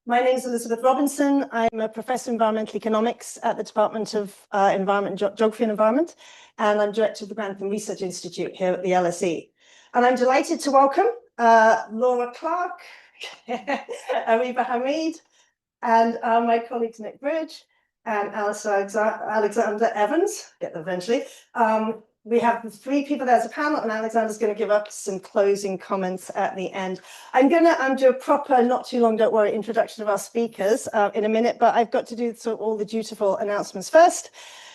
My name is Elizabeth Robinson. I'm a professor of environmental economics at the Department of Geography and Environment, and I'm director of the Grantham Research Institute here at the LSE. And I'm delighted to welcome Laura Clarke, Areeba Hamid, and my colleagues Nick Bridge and Alexander Evans, get there eventually. We have the three people there as a panel, and Alexander's going to give us some closing comments at the end. I'm going to do a proper, not too long, don't worry, introduction of our speakers in a minute, but I've got to do sort of all the dutiful announcements first.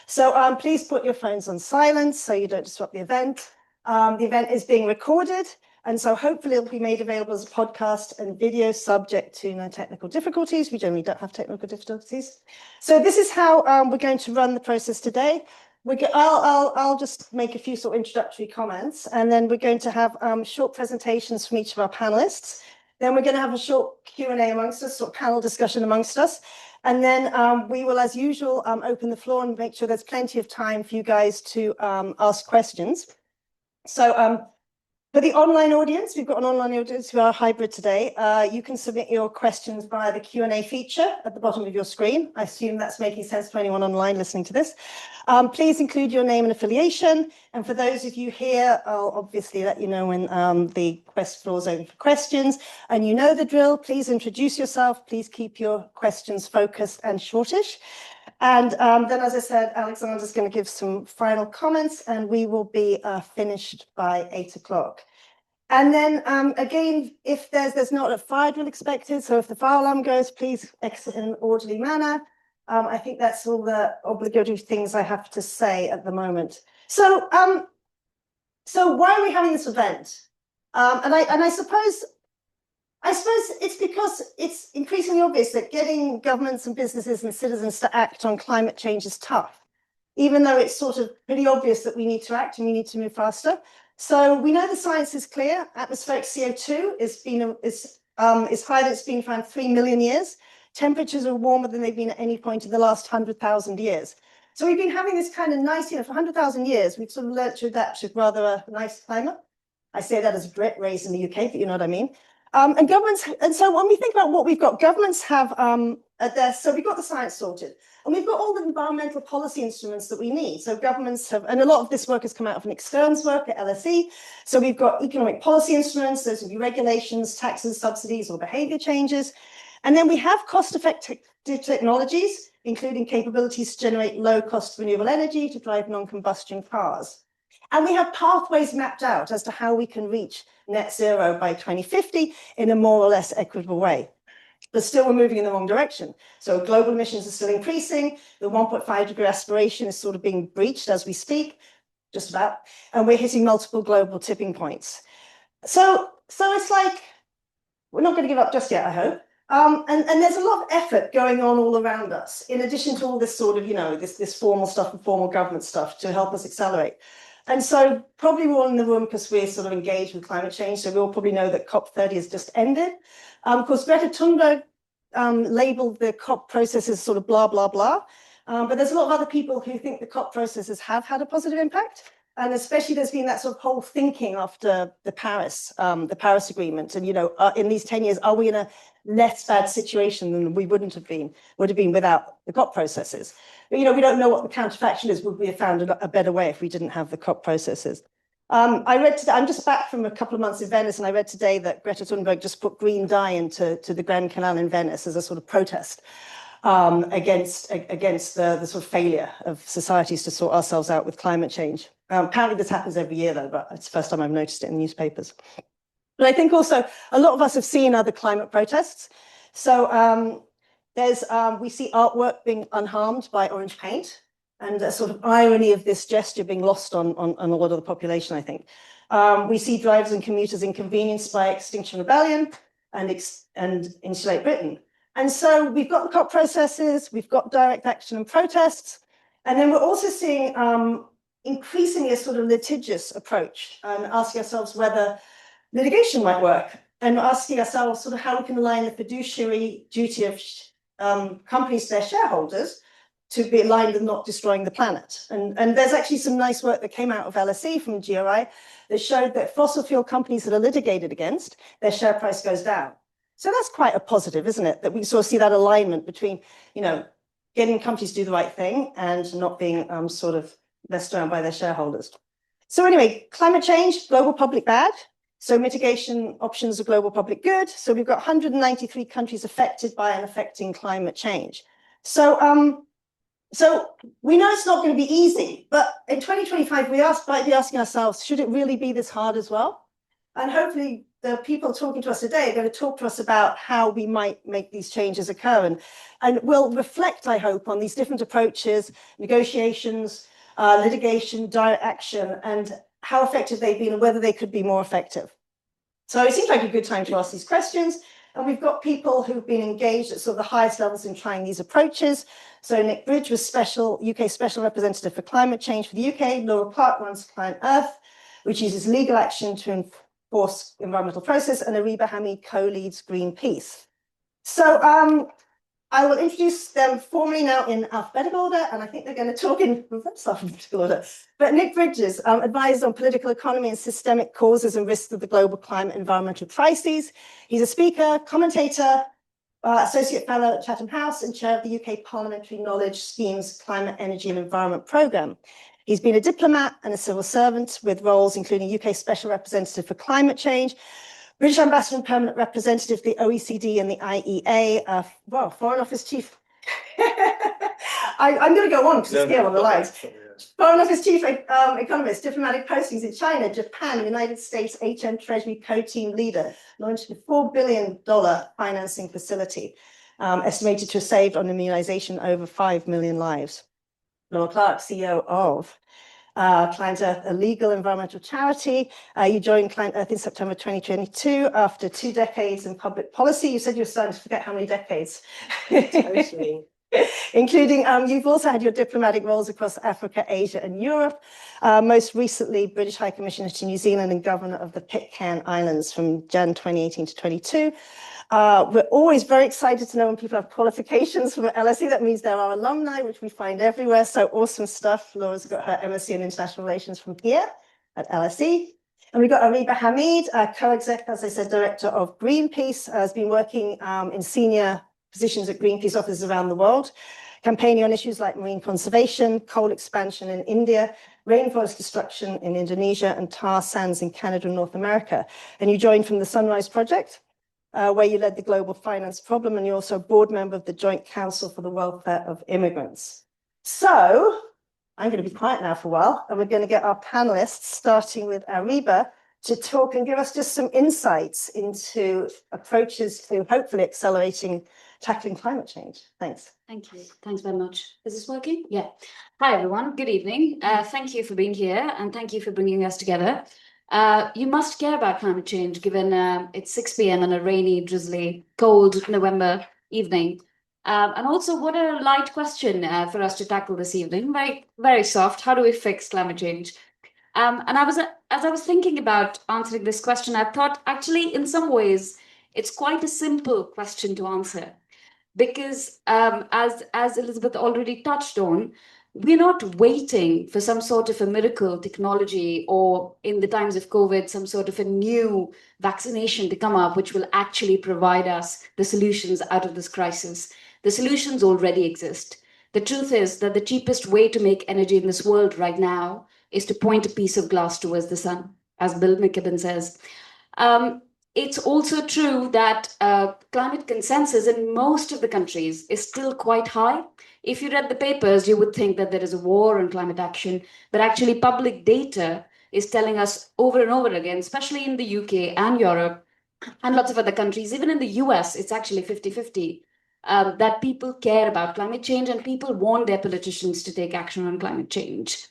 So please put your phones on silent so you don't disrupt the event. The event is being recorded, and so hopefully it'll be made available as a podcast and video subject to no technical difficulties. We generally don't have technical difficulties. So this is how we're going to run the process today. I'll just make a few sort of introductory comments, and then we're going to have short presentations from each of our panelists. Then we're going to have a short Q&A amongst us, sort of panel discussion amongst us. And then we will, as usual, open the floor and make sure there's plenty of time for you guys to ask questions. So for the online audience, we've got an online audience who are hybrid today. You can submit your questions via the Q&A feature at the bottom of your screen. I assume that's making sense to anyone online listening to this. Please include your name and affiliation. And for those of you here, I'll obviously let you know when the floor is open for questions. And you know the drill. Please introduce yourself. Please keep your questions focused and shortish. And then, as I said, Alexander's going to give some final comments, and we will be finished by 8 o'clock. And then, again, if there's not a fire drill expected, so if the fire alarm goes, please exit in an orderly manner. I think that's all the obligatory things I have to say at the moment. So, so why are we having this event? And I suppose it's because it's increasingly obvious that getting governments and businesses and citizens to act on climate change is tough, even though it's sort of pretty obvious that we need to act and we need to move faster. So we know the science is clear. Atmospheric CO2 is higher than it's been for around 3 million years. Temperatures are warmer than they've been at any point in the last 100,000 years. So we've been having this kind of nice, for 100,000 years, we've sort of learned to adapt to rather a nice climate. I say that as a Brit raised in the UK, but you know what I mean. And governments, and so when we think about what we've got, governments have so we've got the science sorted, and we've got all the environmental policy instruments that we need. So governments have, and a lot of this work has come out of an externs work at LSE. So we've got economic policy instruments, those would be regulations, taxes, subsidies, or behavior changes. And then we have cost-effective technologies, including capabilities to generate low-cost renewable energy to drive non-combustion cars. And we have pathways mapped out as to how we can reach net zero by 2050 in a more or less equitable way. But still, we're moving in the wrong direction. So global emissions are still increasing. The 1.5 degree aspiration is sort of being breached as we speak, just about. And we're hitting multiple global tipping points. So it's like, we're not going to give up just yet, I hope. And there's a lot of effort going on all around us, in addition to all this sort of, this formal stuff and formal government stuff to help us accelerate. And so probably we're all in the room because we're sort of engaged with climate change. So we all probably know that COP30 has just ended. Of course, Greta Thunberg labeled the COP process as sort of blah, blah, blah. But there's a lot of other people who think the COP processes have had a positive impact. And especially there's been that sort of whole thinking after the Paris Agreement. And, in these 10 years, are we in a less bad situation than we would have been without the COP processes? But, we don't know what the counterfaction is. Would we have found a better way if we didn't have the COP processes? I read today, I'm just back from a couple of months in Venice, and I read today that Greta Thunberg just put green dye into the Grand Canal in Venice as a sort of protest against the sort of failure of societies to sort ourselves out with climate change. Apparently this happens every year though, but it's the first time I've noticed it in the newspapers. But I think also a lot of us have seen other climate protests. So we see artwork being unharmed by orange paint, and a sort of irony of this gesture being lost on a lot of the population, I think. We see drivers and commuters inconvenienced by Extinction Rebellion and Insulate Britain. And so we've got the COP processes, we've got direct action and protests, and then we're also seeing increasingly a sort of litigious approach and asking ourselves whether litigation might work, and asking ourselves sort of how we can align the fiduciary duty of companies to their shareholders to be aligned with not destroying the planet. And there's actually some nice work that came out of LSE from GRI that showed that fossil fuel companies that are litigated against, their share price goes down. So that's quite a positive, isn't it? That we sort of see that alignment between, you know, getting companies to do the right thing and not being sort of messed around by their shareholders. So anyway, climate change, global public bad. So mitigation options are global public good. So we've got 193 countries affected by and affecting climate change. So we know it's not going to be easy, but in 2025, we might be asking ourselves, should it really be this hard as well? And hopefully the people talking to us today are going to talk to us about how we might make these changes occur. And we'll reflect, I hope, on these different approaches, negotiations, litigation, direct action, and how effective they've been and whether they could be more effective. So it seems like a good time to ask these questions. And we've got people who've been engaged at sort of the highest levels in trying these approaches. So Nick Bridge was UK Special Representative for Climate Change for the UK. Laura Clarke runs ClientEarth, which uses legal action to enforce environmental process. And Areeba Hamid co-leads Greenpeace. So I will introduce them formally now in alphabetical order, and I think they're going to talk in reverse alphabetical order. But Nick Bridges advises on political economy and systemic causes and risks of the global climate environmental crises. He's a speaker, commentator, associate fellow at Chatham House, and chair of the UK Parliamentary Knowledge Scheme's Climate, Energy and Environment Programme. He's been a diplomat and a civil servant with roles including UK Special Representative for Climate Change, British Ambassador and Permanent Representative, the OECD and the IEA, well, Foreign Office Chief. I'm going to go on because it's here on the lines. Foreign Office Chief Economist, diplomatic postings in China, Japan, United States, HM Treasury co-team leader, launched a $4 billion financing facility, estimated to have saved on immunization over 5 million lives. Laura Clarke, CEO of ClientEarth, a legal environmental charity. You joined ClientEarth in September 2022 after 2 decades in public policy. You said you were starting to forget how many decades. Totally. Including, you've also had your diplomatic roles across Africa, Asia, and Europe. Most recently, British High Commissioner to New Zealand and Governor of the Pitcairn Islands from Jan 2018 to 22. We're always very excited to know when people have qualifications from LSE. That means there are alumni, which we find everywhere. So awesome stuff. Laura's got her MSc in International Relations from here at LSE. And we've got Areeba Hamid, co-exec, as I said, director of Greenpeace, has been working in senior positions at Greenpeace offices around the world, campaigning on issues like marine conservation, coal expansion in India, rainforest destruction in Indonesia, and tar sands in Canada and North America. And you joined from the Sunrise Project, where you led the global finance problem, and you're also a board member of the Joint Council for the Welfare of Immigrants. So I'm going to be quiet now for a while, and we're going to get our panelists, starting with Areeba, to talk and give us just some insights into approaches to hopefully tackling climate change. Thanks. Thank you. Thanks very much. Is this working? Yeah. Hi, everyone. Good evening. Thank you for being here, and thank you for bringing us together. You must care about climate change, given it's 6 p.m. on a rainy, drizzly, cold November evening. And also, what a light question for us to tackle this evening. Very, very soft. How do we fix climate change? And as I was thinking about answering this question, I thought, actually, in some ways, it's quite a simple question to answer. Because as Elizabeth already touched on, we're not waiting for some sort of a miracle technology or, in the times of COVID, some sort of a new vaccination to come up, which will actually provide us the solutions out of this crisis. The solutions already exist. The truth is that the cheapest way to make energy in this world right now is to point a piece of glass towards the sun, as Bill McKibben says. It's also true that climate consensus in most of the countries is still quite high. If you read the papers, you would think that there is a war on climate action, but actually public data is telling us over and over again, especially in the UK and Europe and lots of other countries, even in the US, it's actually 50-50, that people care about climate change and people want their politicians to take action on climate change.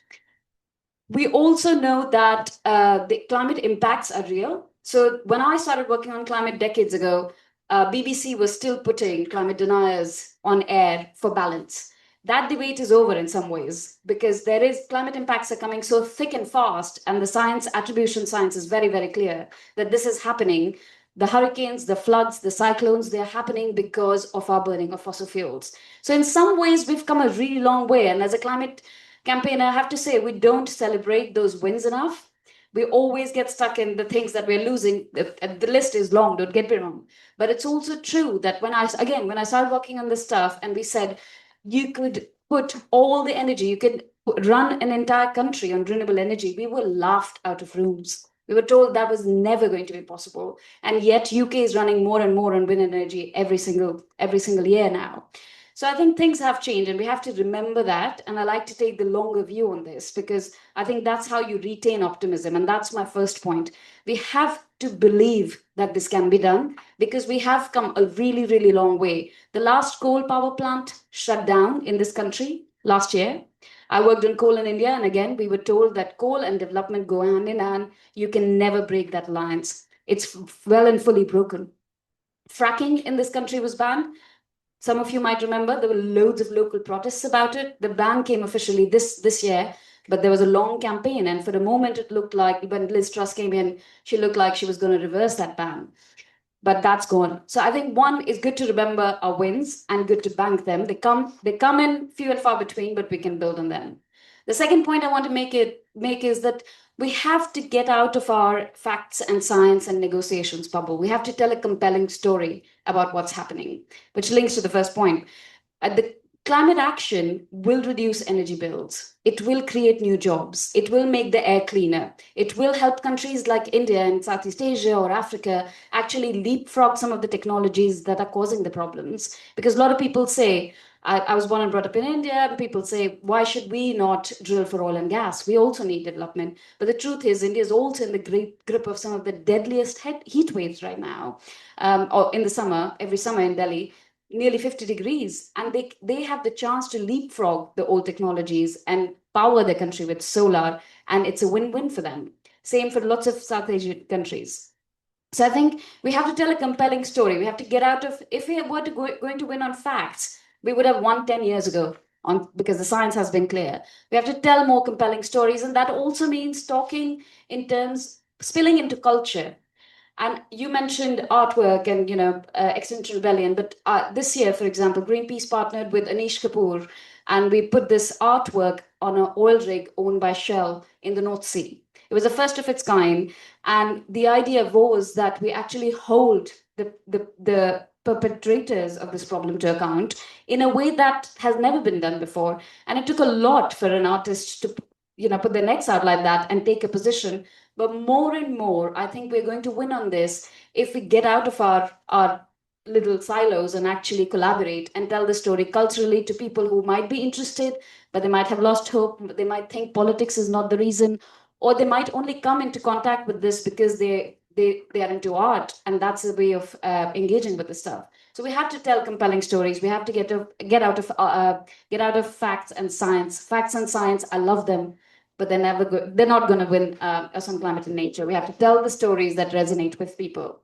We also know that the climate impacts are real. So when I started working on climate decades ago, BBC was still putting climate deniers on air for balance. That debate is over in some ways because climate impacts are coming so thick and fast, and the science, attribution science is very, very clear that this is happening. The hurricanes, the floods, the cyclones, they're happening because of our burning of fossil fuels. So in some ways, we've come a really long way. And as a climate campaigner, I have to say, we don't celebrate those wins enough. We always get stuck in the things that we're losing. The list is long, don't get me wrong. But it's also true that when I started working on this stuff and we said, you could put all the energy, you could run an entire country on renewable energy, we were laughed out of rooms. We were told that was never going to be possible. And yet UK is running more and more on wind energy every single year now. So I think things have changed and we have to remember that. And I like to take the longer view on this because I think that's how you retain optimism. And that's my first point. We have to believe that this can be done because we have come a really, really long way. The last coal power plant shut down in this country last year. I worked on coal in India. And again, we were told that coal and development go hand in hand. You can never break that alliance. It's well and fully broken. Fracking in this country was banned. Some of you might remember there were loads of local protests about it. The ban came officially this year, but there was a long campaign. And for a moment, it looked like when Liz Truss came in, she looked like she was going to reverse that ban. But that's gone. So I think one is good to remember our wins and good to bank them. They come in few and far between, but we can build on them. The second point I want to make is that we have to get out of our facts and science and negotiations bubble. We have to tell a compelling story about what's happening, which links to the first point. The climate action will reduce energy bills. It will create new jobs. It will make the air cleaner. It will help countries like India and Southeast Asia or Africa actually leapfrog some of the technologies that are causing the problems. Because a lot of people say, I was born and brought up in India, and people say, why should we not drill for oil and gas? We also need development. But the truth is, India is also in the great grip of some of the deadliest heat waves right now, or in the summer, every summer in Delhi, nearly 50 degrees. And they have the chance to leapfrog the old technologies and power their country with solar. And it's a win-win for them. Same for lots of South Asian countries. So I think we have to tell a compelling story. We have to get out of, if we were going to win on facts, we would have won 10 years ago because the science has been clear. We have to tell more compelling stories. And that also means talking in terms, spilling into culture. And you mentioned artwork and, Extinction Rebellion. But this year, for example, Greenpeace partnered with Anish Kapoor. And we put this artwork on an oil rig owned by Shell in the North Sea. It was the first of its kind. And the idea was that we actually hold the perpetrators of this problem to account in a way that has never been done before. And it took a lot for an artist to put their necks out like that and take a position. But more and more, I think we're going to win on this if we get out of our little silos and actually collaborate and tell the story culturally to people who might be interested, but they might have lost hope. They might think politics is not the reason, or they might only come into contact with this because they are into art, and that's a way of engaging with the stuff. So we have to tell compelling stories. We have to get out of facts and science. Facts and science, I love them, but they're not going to win us on climate and nature. We have to tell the stories that resonate with people.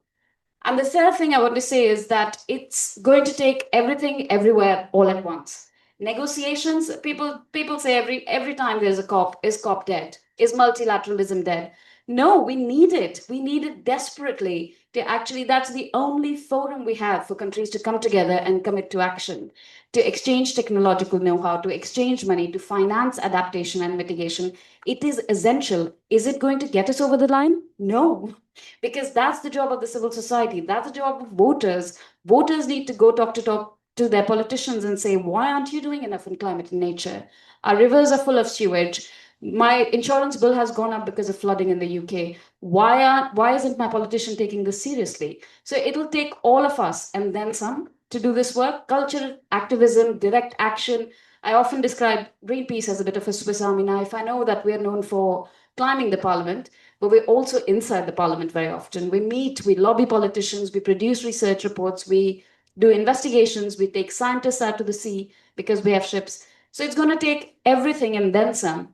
And the third thing I want to say is that it's going to take everything everywhere all at once. Negotiations, people say every time there's a COP, is COP dead? Is multilateralism dead? No, we need it. We need it desperately to actually, that's the only forum we have for countries to come together and commit to action, to exchange technological know-how, to exchange money, to finance adaptation and mitigation. It is essential. Is it going to get us over the line? No, because that's the job of the civil society. That's the job of voters. Voters need to go talk to their politicians and say, why aren't you doing enough in climate and nature? Our rivers are full of sewage. My insurance bill has gone up because of flooding in the UK. Why isn't my politician taking this seriously? So it'll take all of us and then some to do this work. Culture, activism, direct action. I often describe Greenpeace as a bit of a Swiss Army knife. I know that we're known for climbing the parliament, but we're also inside the parliament very often. We meet, we lobby politicians, we produce research reports, we do investigations, we take scientists out to the sea because we have ships. So it's going to take everything and then some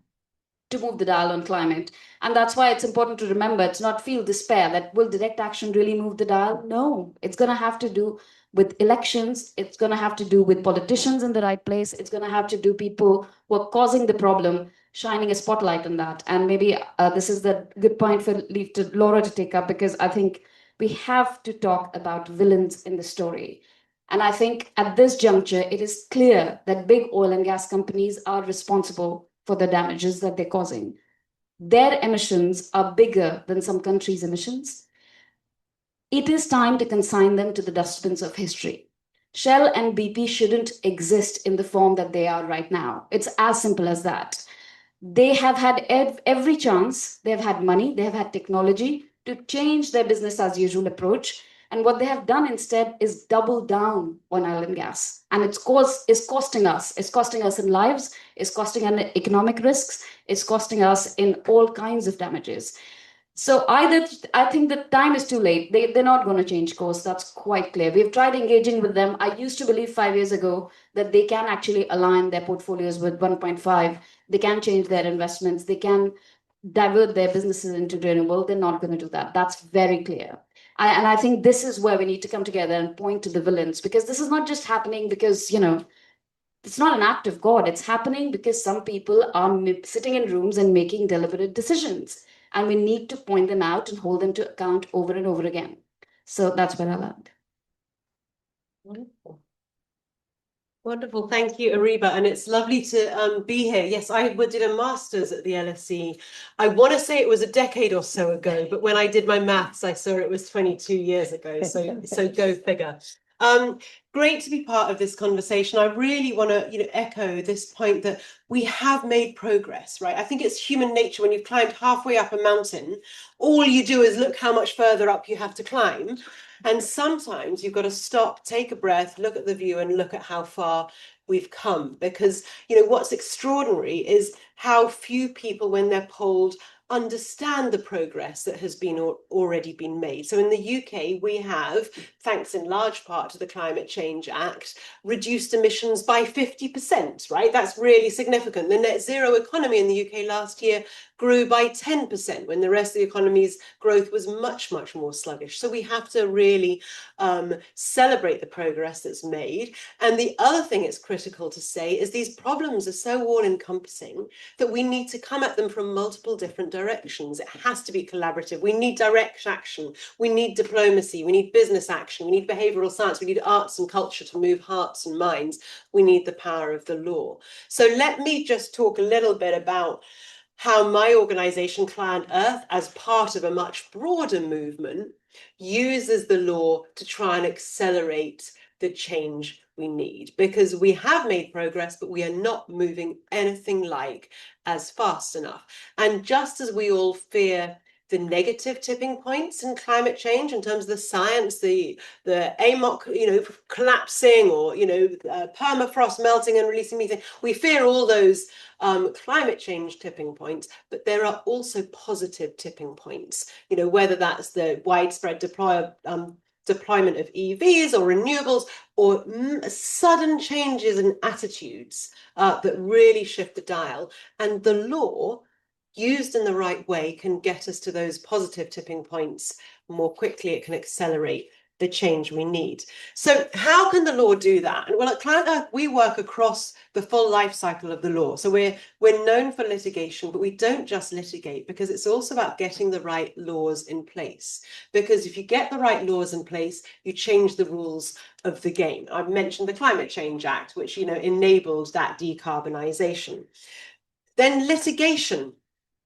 to move the dial on climate. And that's why it's important to remember, to not feel despair that will direct action really move the dial? No, it's going to have to do with elections. It's going to have to do with politicians in the right place. It's going to have to do people who are causing the problem, shining a spotlight on that. And maybe this is the good point for Laura to take up, because I think we have to talk about villains in the story. And I think at this juncture, it is clear that big oil and gas companies are responsible for the damages that they're causing. their emissions are bigger than some countries' emissions, it is time to consign them to the dustbins of history. Shell and BP shouldn't exist in the form that they are right now. It's as simple as that. They have had every chance, they've had money, they have had technology to change their business as usual approach. And what they have done instead is double down on oil and gas. And it's costing us. It's costing us in lives, it's costing us in economic risks, it's costing us in all kinds of damages. So I think the time is too late. They're not going to change course. That's quite clear. We've tried engaging with them. I used to believe 5 years ago that they can actually align their portfolios with 1.5. They can change their investments. They can divert their businesses into renewable. They're not going to do that. That's very clear. And I think this is where we need to come together and point to the villains, because this is not just happening because, it's not an act of God. It's happening because some people are sitting in rooms and making deliberate decisions. And we need to point them out and hold them to account over and over again. So that's where I land. Wonderful. Wonderful. Thank you, Areeba. And it's lovely to be here. Yes, I did a master's at the LSE. I want to say it was a decade or so ago, but when I did my maths, I saw it was 22 years ago. So go figure. Great to be part of this conversation. I really want to, echo this point that we have made progress, right? I think it's human nature when you've climbed halfway up a mountain, all you do is look how much further up you have to climb. And sometimes you've got to stop, take a breath, look at the view and look at how far we've come. Because, what's extraordinary is how few people, when they're polled, understand the progress that has been already been made. So in the UK, we have, thanks in large part to the Climate Change Act, reduced emissions by 50%, right? That's really significant. The net zero economy in the UK last year grew by 10% when the rest of the economy's growth was much, much more sluggish. So we have to really celebrate the progress that's made. And the other thing it's critical to say is these problems are so all-encompassing that we need to come at them from multiple different directions. It has to be collaborative. We need direct action. We need diplomacy. We need business action. We need behavioral science. We need arts and culture to move hearts and minds. We need the power of the law. So let me just talk a little bit about how my organization, ClientEarth, as part of a much broader movement, uses the law to try and accelerate the change we need. Because we have made progress, but we are not moving anything like as fast enough. And just as we all fear the negative tipping points in climate change in terms of the science, the AMOC, collapsing, or, permafrost melting and releasing methane, we fear all those climate change tipping points, but there are also positive tipping points, whether that's the widespread deployment of EVs or renewables, or sudden changes in attitudes that really shift the dial. And the law, used in the right way, can get us to those positive tipping points more quickly. It can accelerate the change we need. So how can the law do that? Well, at ClientEarth, we work across the full life cycle of the law. So we're known for litigation, but we don't just litigate, because it's also about getting the right laws in place. Because if you get the right laws in place, you change the rules of the game. I've mentioned the Climate Change Act, which enabled that decarbonisation. Then litigation.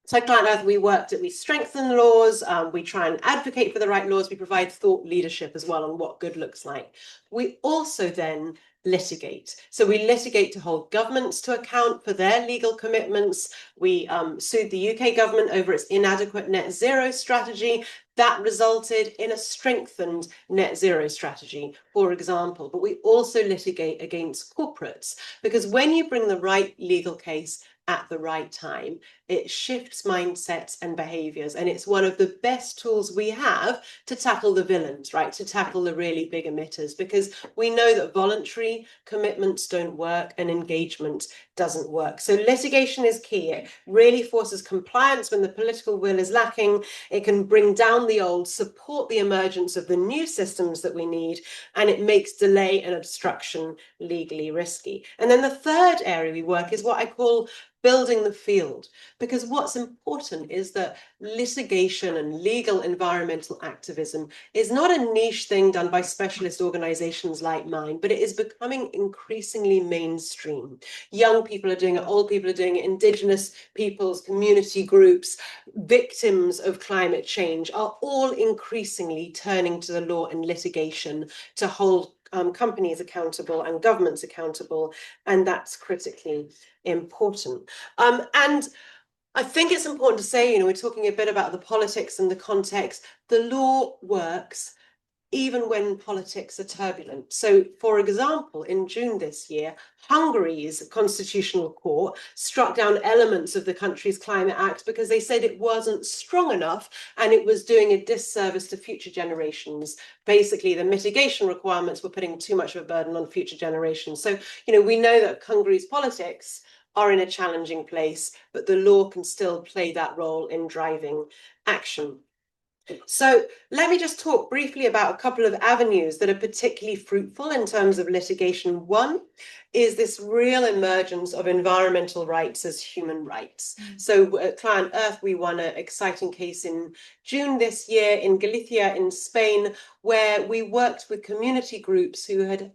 So at ClientEarth, we strengthen laws, we try and advocate for the right laws, we provide thought leadership as well on what good looks like. We also then litigate. So we litigate to hold governments to account for their legal commitments. We sued the UK government over its inadequate net zero strategy. That resulted in a strengthened net zero strategy, for example. But we also litigate against corporates, because when you bring the right legal case at the right time, it shifts mindsets and behaviors. And it's one of the best tools we have to tackle the villains, right? To tackle the really big emitters, because we know that voluntary commitments don't work and engagement doesn't work. So litigation is key. It really forces compliance when the political will is lacking. It can bring down the old, support the emergence of the new systems that we need, and it makes delay and obstruction legally risky. And then the third area we work is what I call building the field, because what's important is that litigation and legal environmental activism is not a niche thing done by specialist organizations like mine, but it is becoming increasingly mainstream. Young people are doing it, old people are doing it, indigenous peoples, community groups, victims of climate change are all increasingly turning to the law and litigation to hold companies accountable and governments accountable, and that's critically important. And I think it's important to say, we're talking a bit about the politics and the context. The law works even when politics are turbulent. So, for example, in June this year, Hungary's constitutional court struck down elements of the country's Climate Act because they said it wasn't strong enough and it was doing a disservice to future generations. Basically, the mitigation requirements were putting too much of a burden on future generations. So, we know that Hungary's politics are in a challenging place, but the law can still play that role in driving action. So let me just talk briefly about a couple of avenues that are particularly fruitful in terms of litigation. One is this real emergence of environmental rights as human rights. So at ClientEarth, we won an exciting case in June this year in Galicia in Spain, where we worked with community groups who had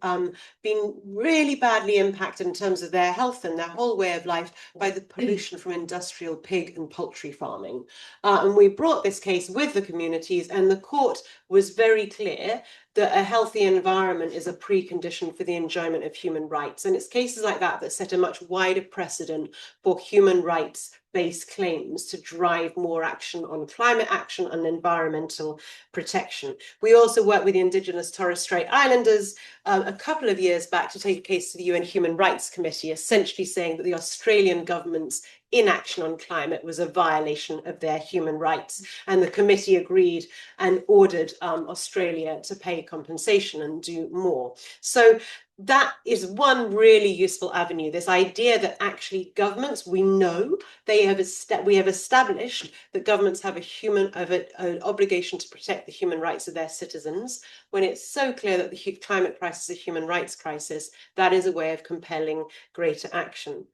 been really badly impacted in terms of their health and their whole way of life by the pollution from industrial pig and poultry farming. And we brought this case with the communities, and the court was very clear that a healthy environment is a precondition for the enjoyment of human rights. And it's cases like that that set a much wider precedent for human rights-based claims to drive more action on climate action and environmental protection. We also worked with the indigenous Torres Strait Islanders a couple of years back to take a case to the UN Human Rights Committee, essentially saying that the Australian government's inaction on climate was a violation of their human rights. And the committee agreed and ordered Australia to pay compensation and do more. So that is one really useful avenue, this idea that actually governments, we know we have established that governments have an obligation to protect the human rights of their citizens. When it's so clear that the climate crisis is a human rights crisis, that is a way of compelling greater action.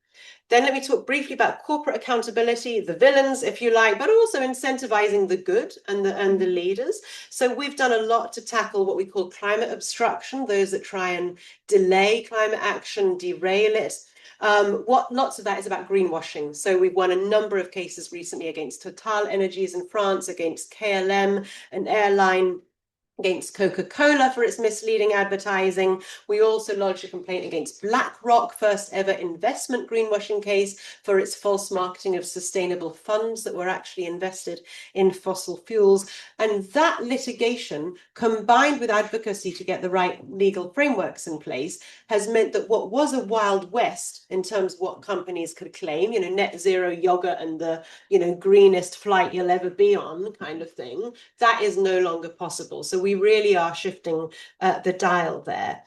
Then let me talk briefly about corporate accountability, the villains, if you like, but also incentivizing the good and the leaders. So we've done a lot to tackle what we call climate obstruction, those that try and delay climate action, derail it. Lots of that is about greenwashing. So we've won a number of cases recently against Total Energies in France, against KLM, an airline, against Coca-Cola for its misleading advertising. We also lodged a complaint against BlackRock, first ever investment greenwashing case, for its false marketing of sustainable funds that were actually invested in fossil fuels. And that litigation, combined with advocacy to get the right legal frameworks in place, has meant that what was a wild west in terms of what companies could claim, net zero yogurt and the, greenest flight you'll ever be on kind of thing, that is no longer possible. So we really are shifting the dial there.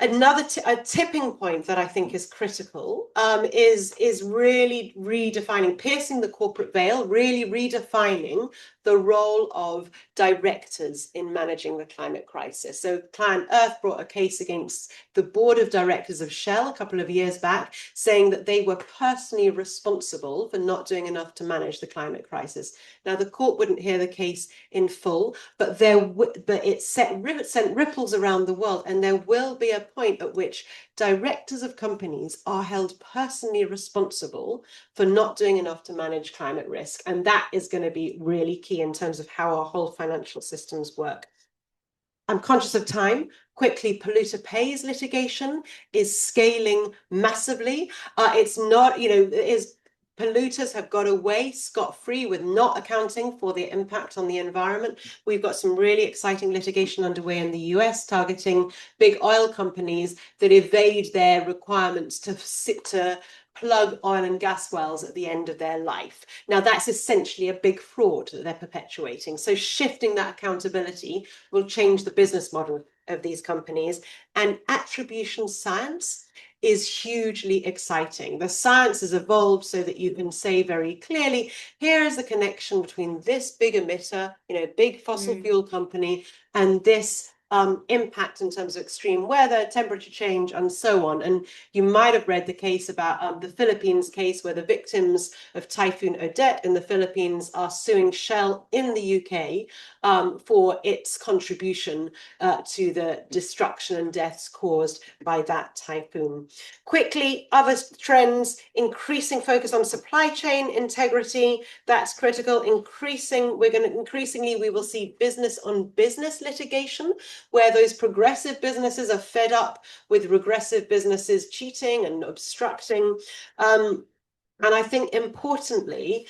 Another tipping point that I think is critical is really redefining, piercing the corporate veil, really redefining the role of directors in managing the climate crisis. So ClientEarth brought a case against the board of directors of Shell a couple of years back, saying that they were personally responsible for not doing enough to manage the climate crisis. Now, the court wouldn't hear the case in full, but it sent ripples around the world, and there will be a point at which directors of companies are held personally responsible for not doing enough to manage climate risk. And that is going to be really key in terms of how our whole financial systems work. I'm conscious of time. Quickly, polluter pays litigation is scaling massively. It's not, polluters have got away scot-free with not accounting for the impact on the environment. We've got some really exciting litigation underway in the US targeting big oil companies that evade their requirements to plug oil and gas wells at the end of their life. Now, that's essentially a big fraud that they're perpetuating. So shifting that accountability will change the business model of these companies. And attribution science is hugely exciting. The science has evolved so that you can say very clearly, here is the connection between this big emitter, big fossil fuel company, and this impact in terms of extreme weather, temperature change, and so on. And you might have read the case about the Philippines case, where the victims of Typhoon Odette in the Philippines are suing Shell in the UK for its contribution to the destruction and deaths caused by that typhoon. Quickly, other trends: increasing focus on supply chain integrity. That's critical. Increasingly, we will see business on business litigation, where those progressive businesses are fed up with regressive businesses cheating and obstructing. And I think importantly,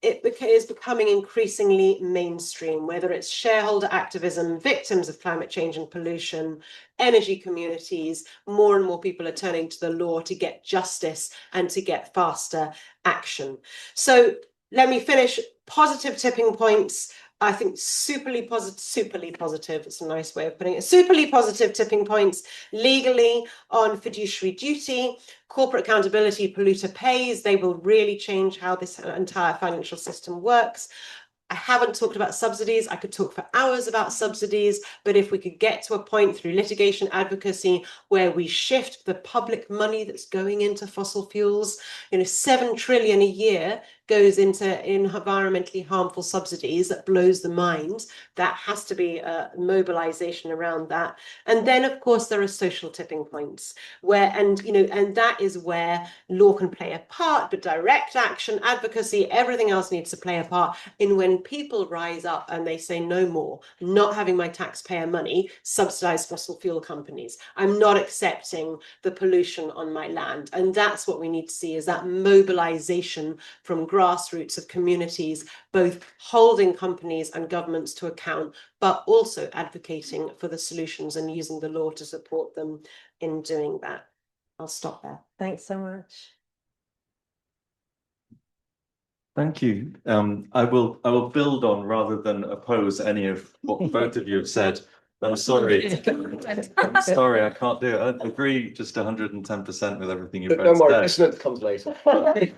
it is becoming increasingly mainstream, whether it's shareholder activism, victims of climate change and pollution, energy communities. More and more people are turning to the law to get justice and to get faster action. So let me finish. Positive tipping points. I think superly positive, it's a nice way of putting it, superly positive tipping points legally on fiduciary duty, corporate accountability, polluter pays. They will really change how this entire financial system works. I haven't talked about subsidies. I could talk for hours about subsidies, but if we could get to a point through litigation advocacy where we shift the public money that's going into fossil fuels, 7 trillion a year goes into environmentally harmful subsidies, that blows the mind. That has to be a mobilization around that. And then, of course, there are social tipping points where, and that is where law can play a part, but direct action, advocacy, everything else needs to play a part in when people rise up and they say, no more, I'm not having my taxpayer money subsidize fossil fuel companies. I'm not accepting the pollution on my land. And that's what we need to see, is that mobilization from grassroots of communities, both holding companies and governments to account, but also advocating for the solutions and using the law to support them in doing that. I'll stop there. Thanks so much. Thank you. I will build on rather than oppose any of what both of you have said. I'm sorry. I'm sorry, I can't do it. I agree just 110% with everything you've said. Don't worry, dissonance comes later.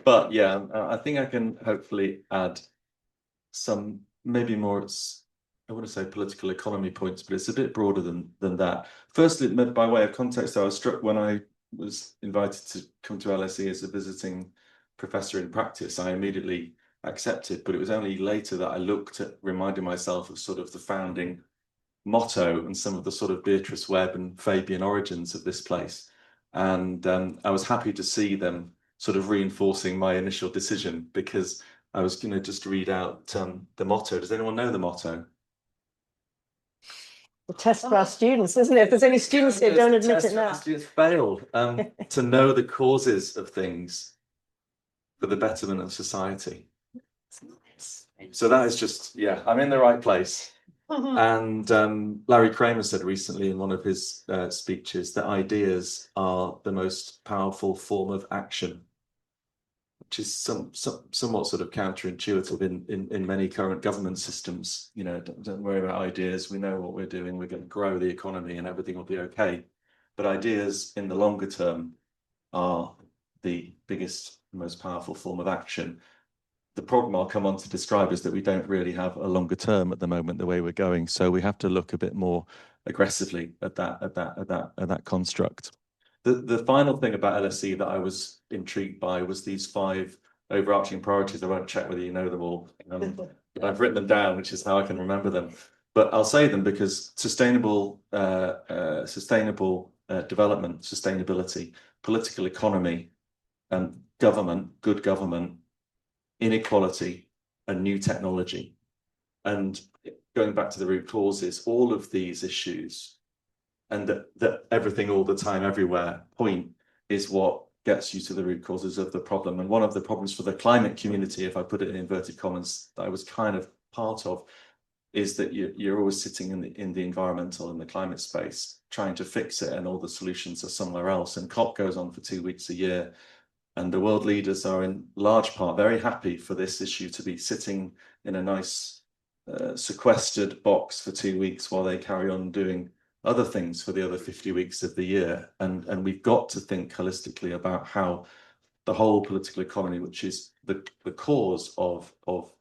But yeah, I think I can hopefully add some maybe more, I want to say political economy points, but it's a bit broader than that. Firstly, by way of context, I was struck when I was invited to come to LSE as a visiting professor in practice. I immediately accepted, but it was only later that I looked at reminding myself of sort of the founding motto and some of the sort of Beatrice Webb and Fabian origins of this place. And I was happy to see them sort of reinforcing my initial decision, because I was going to just read out the motto. Does anyone know the motto? The test for our students, isn't it? If there's any students here, don't admit it now. Students failed. To know the causes of things for the betterment of society. So that is just, yeah, I'm in the right place. And Larry Kramer said recently in one of his speeches that ideas are the most powerful form of action, which is somewhat sort of counterintuitive in many current government systems. Don't worry about ideas. We know what we're doing. We're going to grow the economy and everything will be okay. But ideas in the longer term are the biggest, most powerful form of action. The problem I'll come on to describe is that we don't really have a longer term at the moment, the way we're going. So we have to look a bit more aggressively at that construct. The final thing about LSE that I was intrigued by was these 5 overarching priorities. I won't check whether you know them all. I've written them down, which is how I can remember them. But I'll say them because sustainable development, sustainability, political economy, government, good government, inequality, and new technology. And going back to the root causes, all of these issues, and that everything all the time, everywhere point is what gets you to the root causes of the problem. And one of the problems for the climate community, if I put it in inverted commas, that I was kind of part of, is that you're always sitting in the environmental and the climate space trying to fix it, and all the solutions are somewhere else. And COP goes on for 2 weeks a year. And the world leaders are in large part very happy for this issue to be sitting in a nice sequestered box for 2 weeks while they carry on doing other things for the other 50 weeks of the year. And we've got to think holistically about how the whole political economy, which is the cause of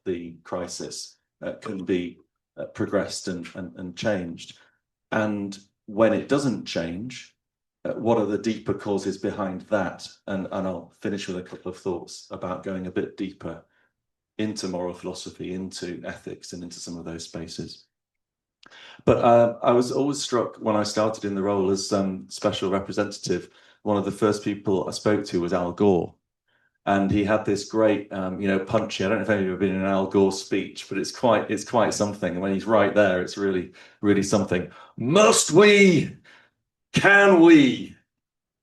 the crisis, can be progressed and changed. And when it doesn't change, what are the deeper causes behind that? And I'll finish with a couple of thoughts about going a bit deeper into moral philosophy, into ethics, and into some of those spaces. But I was always struck when I started in the role as special representative. One of the first people I spoke to was Al Gore. And he had this great, punchy. I don't know if any of you have been in an Al Gore speech, but it's quite something. And when he's right there, it's really, really something. Must we? Can we?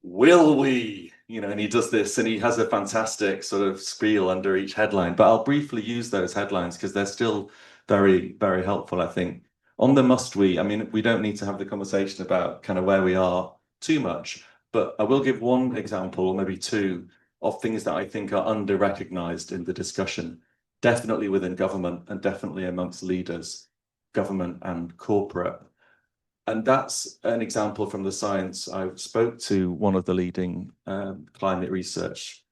Will we? And he does this, and he has a fantastic sort of spiel under each headline. But I'll briefly use those headlines because they're still very, very helpful, I think. On the must we, I mean, we don't need to have the conversation about kind of where we are too much, but I will give one example, or maybe two, of things that I think are under-recognized in the discussion, definitely within government and definitely amongst leaders, government and corporate. And that's an example from the science. I spoke to one of the leading climate research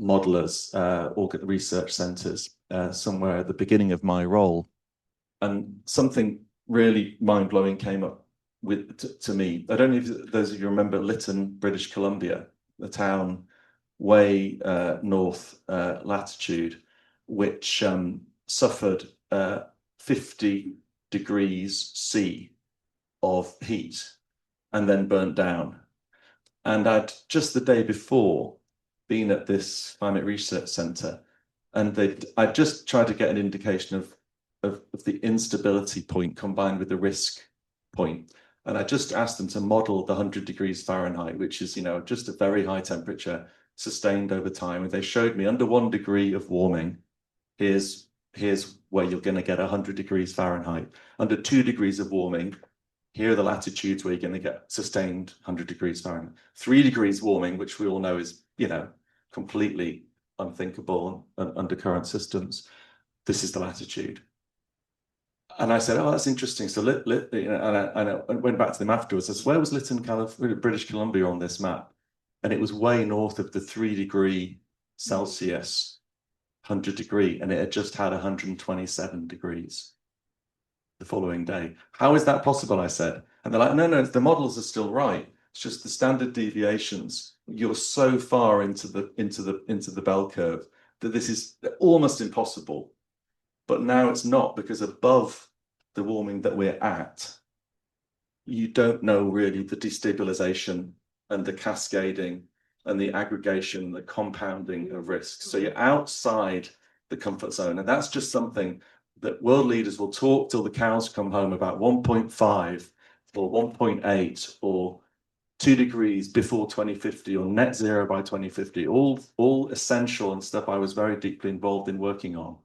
modelers, or research centers, somewhere at the beginning of my role. And something really mind-blowing came up to me. I don't know if those of you remember Lytton, British Columbia, the town way north latitude, which suffered 50 degrees C of heat and then burnt down. And I'd just the day before been at this climate research center, and I just tried to get an indication of the instability point combined with the risk point. And I just asked them to model the 100 degrees Fahrenheit, which is, just a very high temperature sustained over time. And they showed me under 1 degree of warming, here's where you're going to get 100 degrees Fahrenheit. Under 2 degrees of warming, here are the latitudes where you're going to get sustained 100 degrees Fahrenheit. 3 degrees warming, which we all know is, completely unthinkable under current systems. This is the latitude. And I said, oh, that's interesting. So, I went back to them afterwards. I said, where was Lytton, British Columbia on this map? And it was way north of the 3 degree Celsius, 100 degree, and it had just had 127 degrees the following day. How is that possible? I said. And they're like, no, the models are still right. It's just the standard deviations. You're so far into the bell curve that this is almost impossible. But now it's not, because above the warming that we're at, you don't know really the destabilization and the cascading and the aggregation, the compounding of risks. So you're outside the comfort zone. And that's just something that world leaders will talk till the cows come home about 1.5 or 1.8 or 2 degrees before 2050 or net zero by 2050, all essential and stuff I was very deeply involved in working on.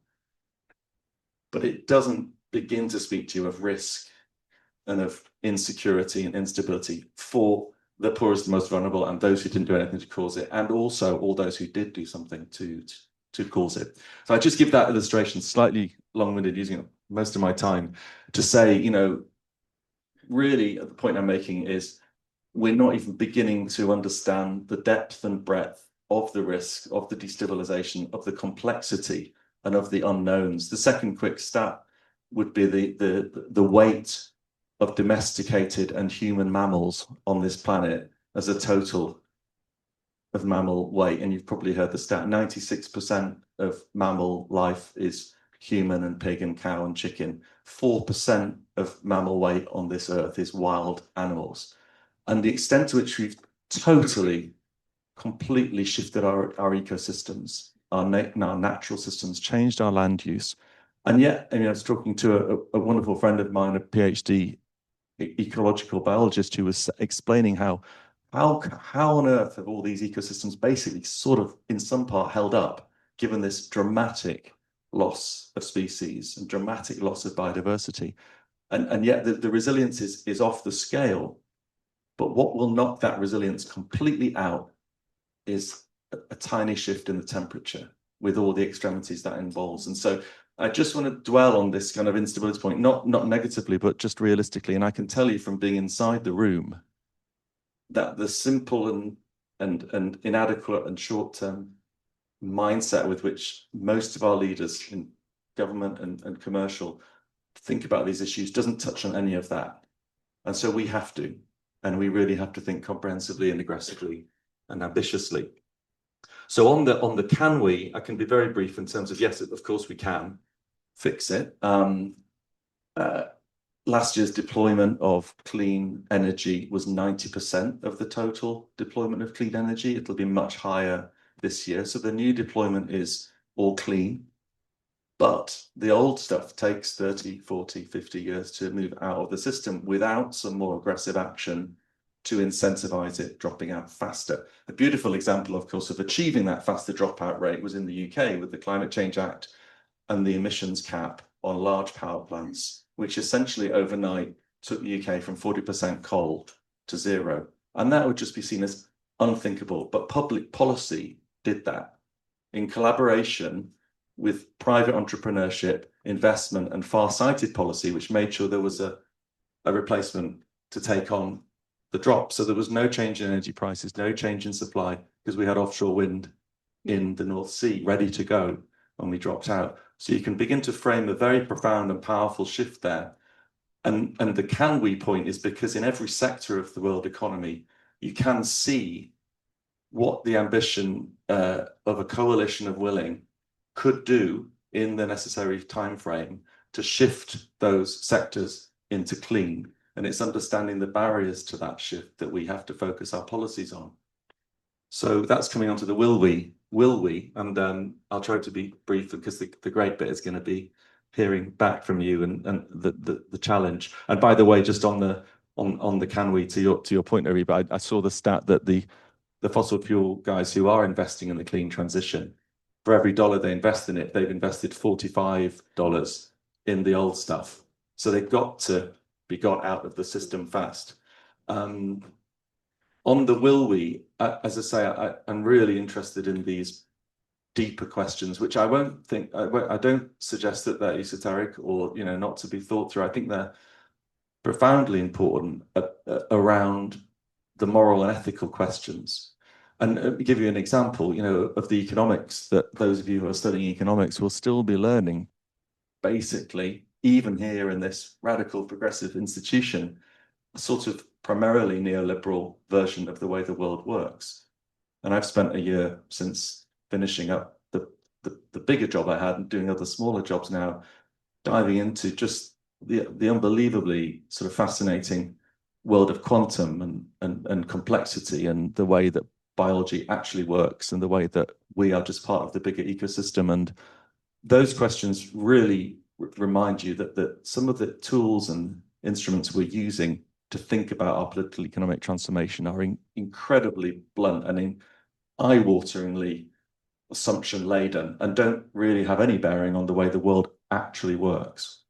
But it doesn't begin to speak to you of risk and of insecurity and instability for the poorest and most vulnerable and those who didn't do anything to cause it, and also all those who did do something to cause it. So I just give that illustration, slightly long-winded, using most of my time, to say, really the point I'm making is we're not even beginning to understand the depth and breadth of the risk, of the destabilization, of the complexity, and of the unknowns. The second quick stat would be the weight of domesticated and human mammals on this planet as a total of mammal weight. And you've probably heard the stat, 96% of mammal life is human and pig and cow and chicken. 4% of mammal weight on this earth is wild animals. And the extent to which we've totally, completely shifted our ecosystems, our natural systems, changed our land use. And yet, I was talking to a wonderful friend of mine, a PhD ecological biologist, who was explaining how on earth have all these ecosystems basically sort of in some part held up, given this dramatic loss of species and dramatic loss of biodiversity. And yet the resilience is off the scale. But what will knock that resilience completely out is a tiny shift in the temperature with all the extremities that involves. And so I just want to dwell on this kind of instability point, not negatively, but just realistically. And I can tell you from being inside the room that the simple and inadequate and short-term mindset with which most of our leaders in government and commercial think about these issues doesn't touch on any of that. And so we have to, and we really have to think comprehensively and aggressively and ambitiously. So on the can we, I can be very brief in terms of, yes, of course we can fix it. Last year's deployment of clean energy was 90% of the total deployment of clean energy. It'll be much higher this year. So the new deployment is all clean, but the old stuff takes 30, 40, 50 years to move out of the system without some more aggressive action to incentivize it dropping out faster. A beautiful example, of course, of achieving that faster dropout rate was in the UK with the Climate Change Act and the emissions cap on large power plants, which essentially overnight took the UK from 40% coal to 0. And that would just be seen as unthinkable. But public policy did that in collaboration with private entrepreneurship, investment, and far-sighted policy, which made sure there was a replacement to take on the drop. So there was no change in energy prices, no change in supply, because we had offshore wind in the North Sea ready to go when we dropped out. So you can begin to frame a very profound and powerful shift there. And the can we point is because in every sector of the world economy, you can see what the ambition of a coalition of willing could do in the necessary time frame to shift those sectors into clean. And it's understanding the barriers to that shift that we have to focus our policies on. So that's coming on to the will we, and I'll try to be brief because the great bit is going to be hearing back from you and the challenge. And by the way, just on the can we, to your point, Areeba, I saw the stat that the fossil fuel guys who are investing in the clean transition, for every dollar they invest in it, they've invested $45 in the old stuff. So they've got to be got out of the system fast. On the will we, as I say, I'm really interested in these deeper questions, which I don't suggest that they're esoteric or not to be thought through. I think they're profoundly important around the moral and ethical questions. And give you an example, of the economics that those of you who are studying economics will still be learning. Basically, even here in this radical progressive institution, a sort of primarily neoliberal version of the way the world works. And I've spent a year since finishing up the bigger job I had and doing other smaller jobs now, diving into just the unbelievably sort of fascinating world of quantum and complexity and the way that biology actually works and the way that we are just part of the bigger ecosystem. And those questions really remind you that some of the tools and instruments we're using to think about our political economic transformation are incredibly blunt and eye-wateringly assumption-laden and don't really have any bearing on the way the world actually works.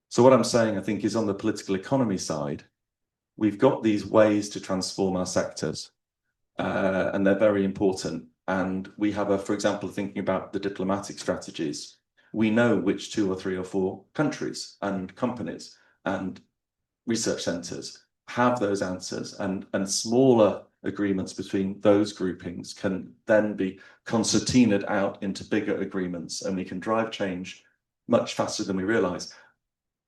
So what I'm saying, I think, is on the political economy side, we've got these ways to transform our sectors, and they're very important. And we have for example, thinking about the diplomatic strategies, we know which 2 or 3 or 4 countries and companies and research centers have those answers, and smaller agreements between those groupings can then be concertinaed out into bigger agreements, and we can drive change much faster than we realize.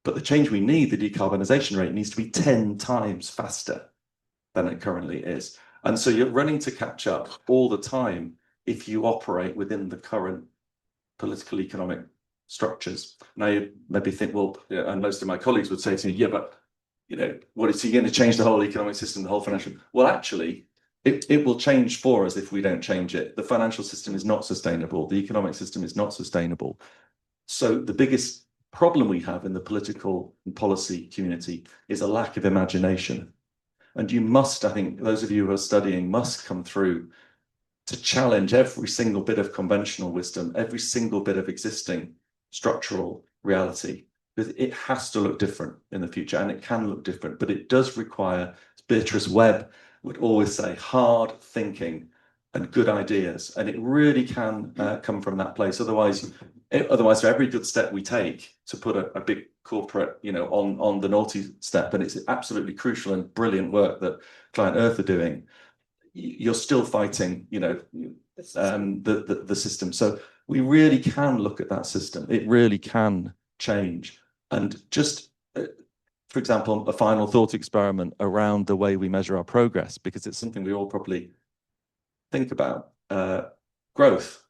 But the change we need, the decarbonisation rate, needs to be 10 times faster than it currently is. And so you're running to catch up all the time if you operate within the current political economic structures. Now you maybe think, well, and most of my colleagues would say to me, yeah, but what is he going to change the whole economic system, the whole financial? Well, actually, it will change for us if we don't change it. The financial system is not sustainable. The economic system is not sustainable. So the biggest problem we have in the political and policy community is a lack of imagination. And you must, I think, those of you who are studying must come through to challenge every single bit of conventional wisdom, every single bit of existing structural reality. Because it has to look different in the future, and it can look different, but it does require, as Beatrice Webb would always say, hard thinking and good ideas. And it really can come from that place. Otherwise, for every good step we take to put a big corporate, on the naughty step, and it's absolutely crucial and brilliant work that ClientEarth are doing, you're still fighting, the system. So we really can look at that system. It really can change. And just for example, a final thought experiment around the way we measure our progress, because it's something we all probably think about. Growth.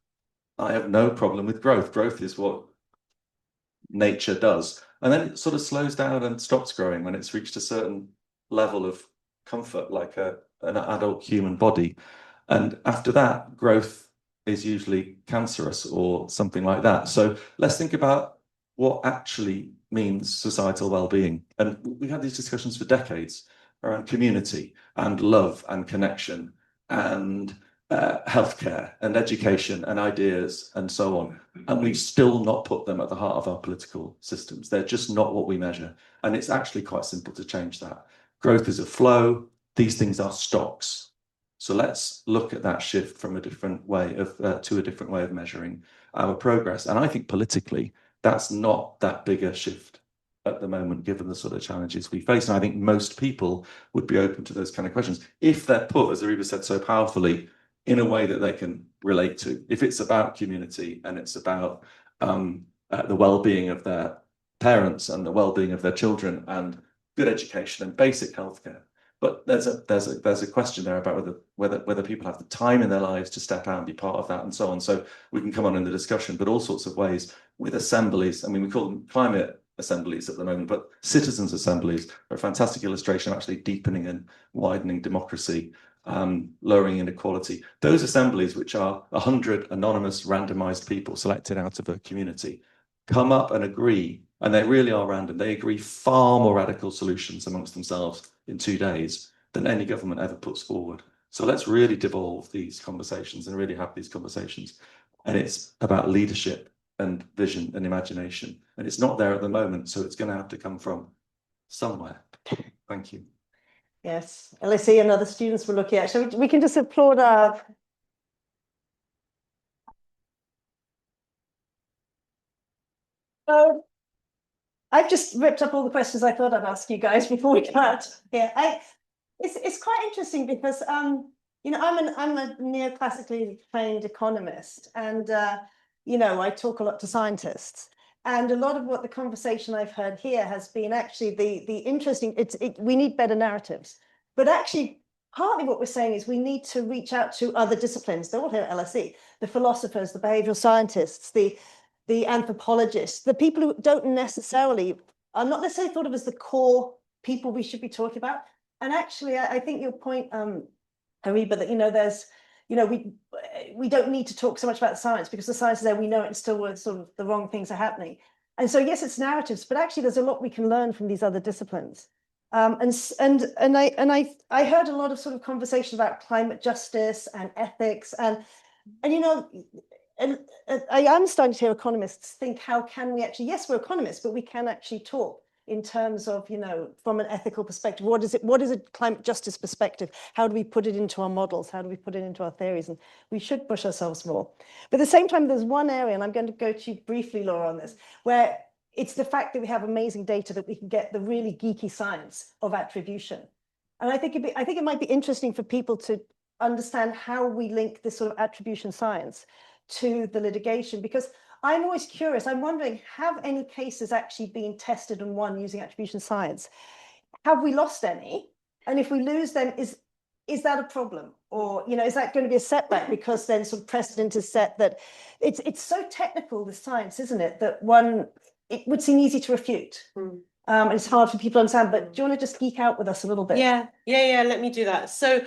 I have no problem with growth. Growth is what nature does. And then it sort of slows down and stops growing when it's reached a certain level of comfort, like an adult human body. And after that, growth is usually cancerous or something like that. So let's think about what actually means societal well-being. And we had these discussions for decades around community and love and connection and healthcare and education and ideas and so on. And we've still not put them at the heart of our political systems. They're just not what we measure. And it's actually quite simple to change that. Growth is a flow. These things are stocks. So let's look at that shift from a different way of to a different way of measuring our progress. And I think politically, that's not that big a shift at the moment, given the sort of challenges we face. And I think most people would be open to those kind of questions if they're put, as Areeba said so powerfully, in a way that they can relate to. If it's about community and it's about the well-being of their parents and the well-being of their children and good education and basic healthcare. But there's a question there about whether people have the time in their lives to step out and be part of that and so on. So we can come on in the discussion, but all sorts of ways with assemblies. I mean, we call them climate assemblies at the moment, but citizens' assemblies are a fantastic illustration of actually deepening and widening democracy, lowering inequality. Those assemblies, which are 100 anonymous randomized people selected out of a community, come up and agree, and they really are random. They agree far more radical solutions amongst themselves in 2 days than any government ever puts forward. So let's really devolve these conversations and really have these conversations. And it's about leadership and vision and imagination. And it's not there at the moment, so it's going to have to come from somewhere. Thank you. Yes, LSE and other students were looking at. So we can just applaud our. I've just ripped up all the questions I thought I'd ask you guys before we go out. Yeah, it's quite interesting because you know, I'm a neoclassically trained economist, and you know, I talk a lot to scientists. And a lot of what the conversation I've heard here has been actually the interesting, we need better narratives. But actually, partly what we're saying is we need to reach out to other disciplines. They're all here at LSE, the philosophers, the behavioral scientists, the anthropologists, the people who don't necessarily, are not necessarily thought of as the core people we should be talking about. And actually, I think your point, Areeba, that, you know, there's, you know, we don't need to talk so much about the science because the science is there, we know it, and still sort of the wrong things are happening. And so, yes, it's narratives, but actually there's a lot we can learn from these other disciplines. And I heard a lot of sort of conversation about climate justice and ethics, and you know, and I am starting to hear economists think, how can we actually, yes, we're economists, but we can actually talk in terms of, you know, from an ethical perspective. What is a climate justice perspective? How do we put it into our models? How do we put it into our theories? And we should push ourselves more. But at the same time, there's one area, and I'm going to go to you briefly, Laura, on this, where it's the fact that we have amazing data that we can get the really geeky science of attribution. And I think it might be interesting for people to understand how we link this sort of attribution science to the litigation, because I'm always curious. I'm wondering, have any cases actually been tested and won using attribution science? Have we lost any? And if we lose them, is that a problem? Or, you know, is that going to be a setback because then sort of precedent is set that it's so technical, the science, isn't it, that it would seem easy to refute. And it's hard for people to understand, but do you want to just geek out with us a little bit? Yeah, let me do that. So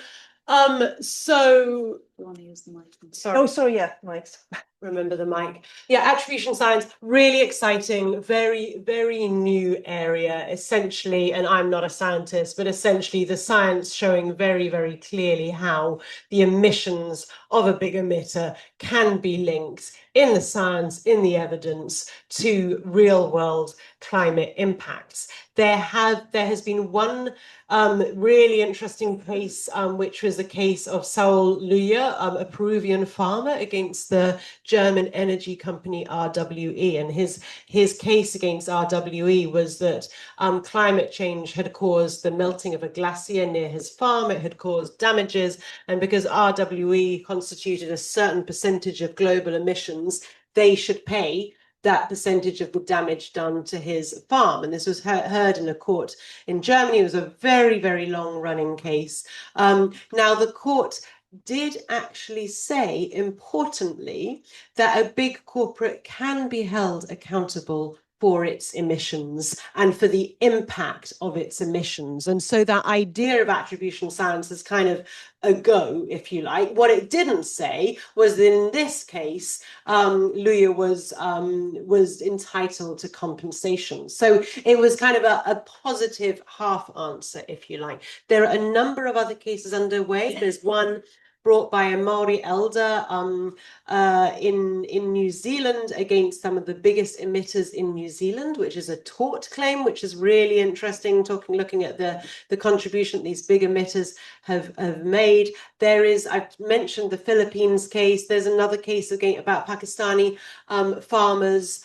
You want to use the mic? sorry. Oh, sorry, yeah, mics. Remember the mic. Yeah, attribution science, really exciting, very, very new area, essentially, and I'm not a scientist, but essentially the science showing very, very clearly how the emissions of a big emitter can be linked in the science, in the evidence, to real world climate impacts. There has been one really interesting case, which was the case of Saul Luya, a Peruvian farmer, against the German energy company RWE. And his case against RWE was that climate change had caused the melting of a glacier near his farm. It had caused damages. And because RWE constituted a certain percentage of global emissions, they should pay that percentage of the damage done to his farm. And this was heard in a court in Germany. It was a very, very long running case. Now, the court did actually say, importantly, that a big corporate can be held accountable for its emissions and for the impact of its emissions. And so that idea of attribution science is kind of a go, if you like. What it didn't say was that in this case, Luya was entitled to compensation. So it was kind of a positive half answer, if you like. There are a number of other cases underway. There's one brought by a Maori elder in New Zealand against some of the biggest emitters in New Zealand, which is a tort claim, which is really interesting, looking at the contribution these big emitters have made. There is, I've mentioned the Philippines case. There's another case again about Pakistani farmers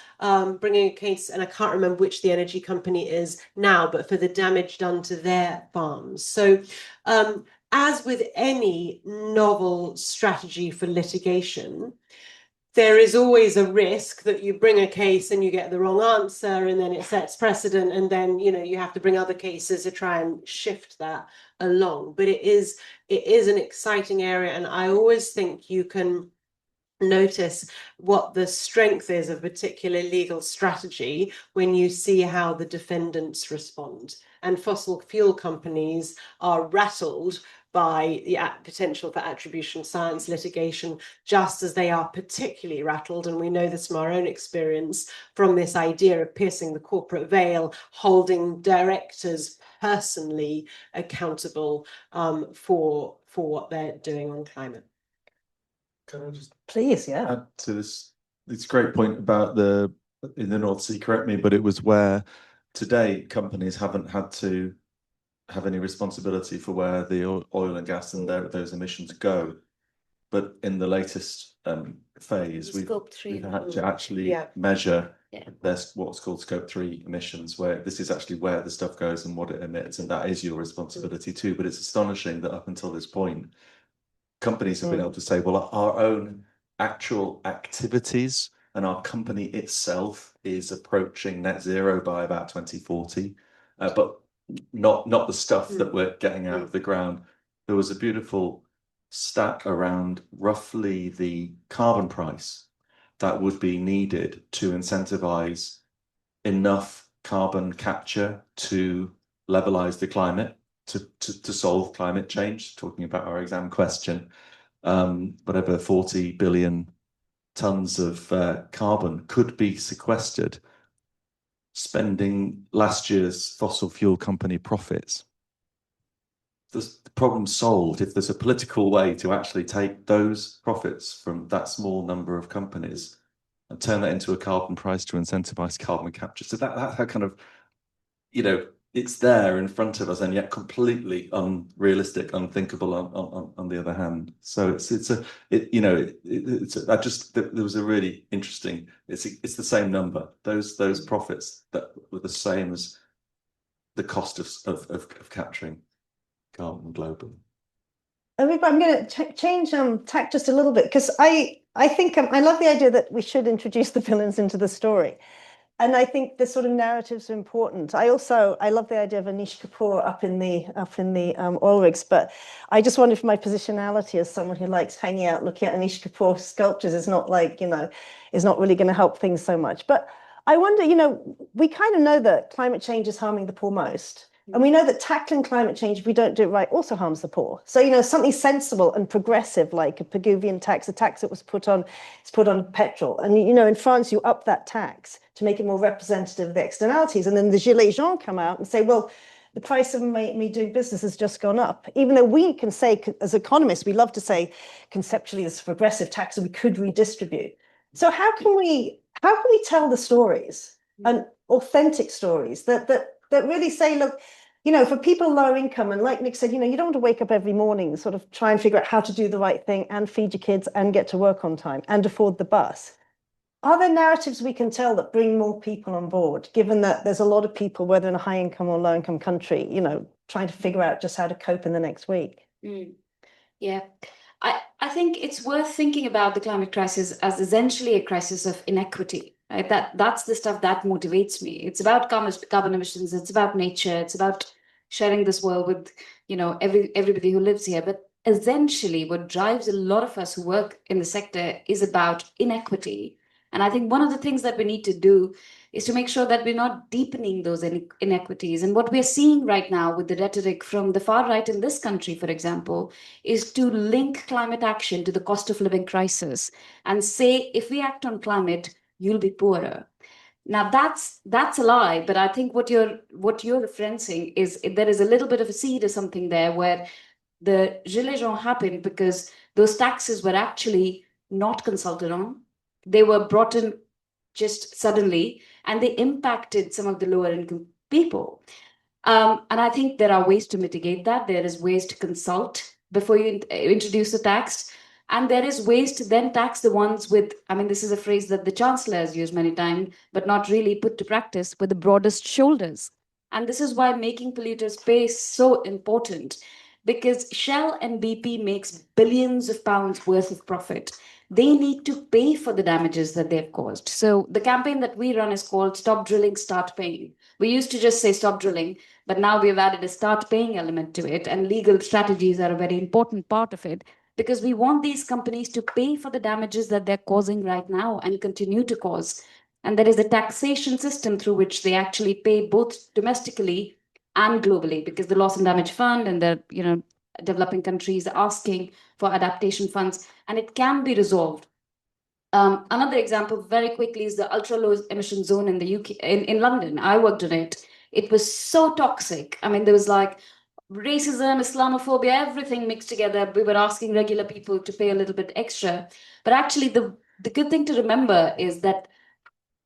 bringing a case, and I can't remember which the energy company is now, but for the damage done to their farms. So as with any novel strategy for litigation, there is always a risk that you bring a case and you get the wrong answer, and then it sets precedent, and then you have to bring other cases to try and shift that along. But it is an exciting area, and I always think you can notice what the strength is of a particular legal strategy when you see how the defendants respond. And fossil fuel companies are rattled by the potential for attribution science litigation, just as they are particularly rattled, and we know this from our own experience, from this idea of piercing the corporate veil, holding directors personally accountable for what they're doing on climate. Can I just Please, yeah. add to this? It's a great point about in the North Sea, correct me, but it was where today companies haven't had to have any responsibility for where the oil and gas and those emissions go. But in the latest phase, we've had to actually measure what's called Scope 3 emissions, where this is actually where the stuff goes and what it emits, and that is your responsibility too. But it's astonishing that up until this point, companies have been able to say, well, our own actual activities and our company itself is approaching net zero by about 2040, but not the stuff that we're getting out of the ground. There was a beautiful stat around roughly the carbon price that would be needed to incentivize enough carbon capture to levelize the climate, to solve climate change, talking about our exam question. Whatever 40 billion tons of carbon could be sequestered, spending last year's fossil fuel company profits. The problem solved if there's a political way to actually take those profits from that small number of companies and turn that into a carbon price to incentivize carbon capture. So that kind of, it's there in front of us, and yet completely unrealistic, unthinkable on the other hand. So there was a really interesting. It's the same number. Those profits that were the same as the cost of capturing carbon globally. Areeba, I'm going to change tack just a little bit, because I think I love the idea that we should introduce the villains into the story. And I think the sort of narratives are important. I love the idea of Anish Kapoor up in the oil rigs, but I just wonder if my positionality as someone who likes hanging out, looking at Anish Kapoor sculptures is not really going to help things so much. But I wonder, we kind of know that climate change is harming the poor most. And we know that tackling climate change, if we don't do it right, also harms the poor. So, something sensible and progressive, like a Pigouvian tax, a tax that was put on petrol. And, in France, you up that tax to make it more representative of the externalities. And then the Gilets jaunes come out and say, well, the price of me doing business has just gone up. Even though we can say, as economists, we love to say conceptually this progressive tax that we could redistribute. So how can we tell the stories, and authentic stories that really say, look, for people low income, and like Nick said, you don't want to wake up every morning, sort of try and figure out how to do the right thing and feed your kids and get to work on time and afford the bus. Are there narratives we can tell that bring more people on board, given that there's a lot of people, whether in a high income or low income country, trying to figure out just how to cope in the next week? Yeah. I think it's worth thinking about the climate crisis as essentially a crisis of inequity. right? That's the stuff that motivates me. It's about carbon emissions. It's about nature. It's about sharing this world with, everybody who lives here. But essentially, what drives a lot of us who work in the sector is about inequity. And I think one of the things that we need to do is to make sure that we're not deepening those inequities. And what we're seeing right now with the rhetoric from the far right in this country, for example, is to link climate action to the cost of living crisis and say, if we act on climate, you'll be poorer. Now that's a lie, but I think what you're referencing is there is a little bit of a seed or something there where the Gilets jaunes happened because those taxes were actually not consulted on. They were brought in just suddenly, and they impacted some of the lower income people. And I think there are ways to mitigate that. There is ways to consult before you introduce the tax. And there is ways to then tax the ones with, this is a phrase that the Chancellor has used many times, but not really put to practice, with the broadest shoulders. And this is why making polluters pay is so important, because Shell and BP makes billions of pounds worth of profit. They need to pay for the damages that they've caused. So the campaign that we run is called Stop Drilling, Start Paying. We used to just say stop drilling, but now we've added a start paying element to it, and legal strategies are a very important part of it, because we want these companies to pay for the damages that they're causing right now and continue to cause. And there is a taxation system through which they actually pay both domestically and globally, because the loss and damage fund and the developing countries are asking for adaptation funds, and it can be resolved. Another example very quickly is the ultra low emission zone in the UK, in London. I worked on it. It was so toxic. There was like racism, Islamophobia, everything mixed together. We were asking regular people to pay a little bit extra. But actually, the good thing to remember is that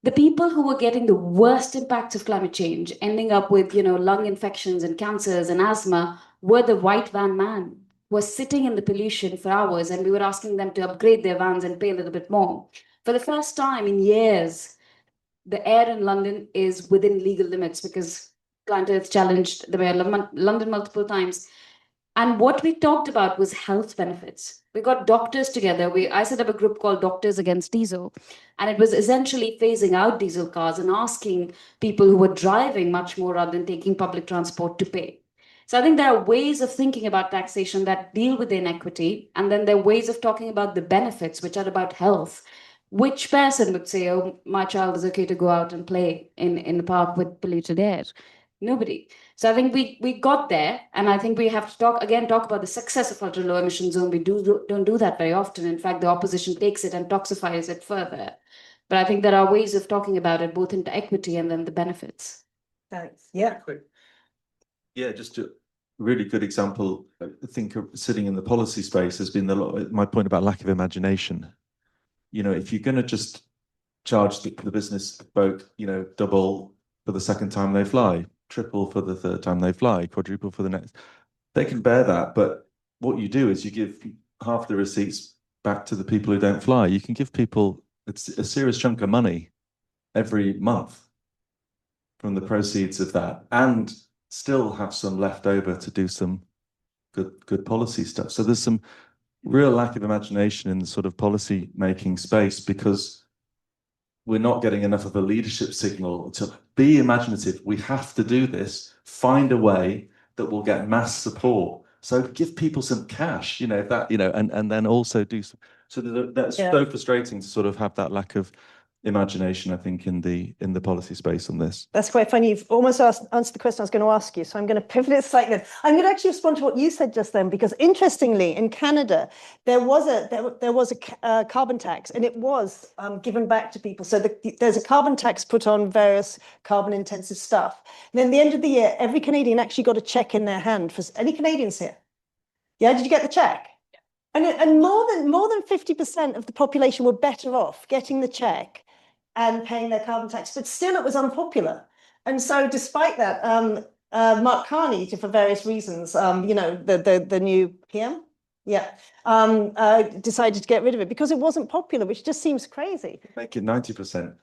the people who were getting the worst impacts of climate change, ending up with, lung infections and cancers and asthma, were the white van man who was sitting in the pollution for hours, and we were asking them to upgrade their vans and pay a little bit more. For the first time in years, the air in London is within legal limits, because ClientEarth challenged the mayor of London multiple times. And what we talked about was health benefits. We got doctors together. I set up a group called Doctors Against Diesel. And it was essentially phasing out diesel cars and asking people who were driving much more rather than taking public transport to pay. So I think there are ways of thinking about taxation that deal with the inequity. And then there are ways of talking about the benefits, which are about health. Which person would say, oh, my child is okay to go out and play in the park with polluted air? Nobody. So I think we got there, and I think we have to talk about the success of ultra low emission zone. We don't do that very often. In fact, the opposition takes it and toxifies it further. But I think there are ways of talking about it, both into equity and then the benefits. Thanks. Yeah. Yeah, just a really good example. I think sitting in the policy space has been my point about lack of imagination. If you're going to just charge the business folk, double for the second time they fly, triple for the third time they fly, quadruple for the next, they can bear that. But what you do is you give half the receipts back to the people who don't fly. You can give people a serious chunk of money every month from the proceeds of that, and still have some left over to do some good policy stuff. So there's some real lack of imagination in the sort of policy making space, because we're not getting enough of a leadership signal to be imaginative. We have to do this, find a way that will get mass support. So give people some cash, and then also do some. So that's so frustrating to sort of have that lack of imagination, I think, in the policy space on this. That's quite funny. You've almost answered the question I was going to ask you, so I'm going to pivot it slightly. I'm going to actually respond to what you said just then, because interestingly, in Canada, there was a carbon tax, and it was given back to people. So there's a carbon tax put on various carbon-intensive stuff. And then at the end of the year, every Canadian actually got a check in their hand. For any Canadians here? Yeah, did you get the check? And more than 50% of the population were better off getting the check and paying their carbon tax, but still it was unpopular. And so despite that, Mark Carney, for various reasons, the new PM, decided to get rid of it because it wasn't popular, which just seems crazy. Make it 90%.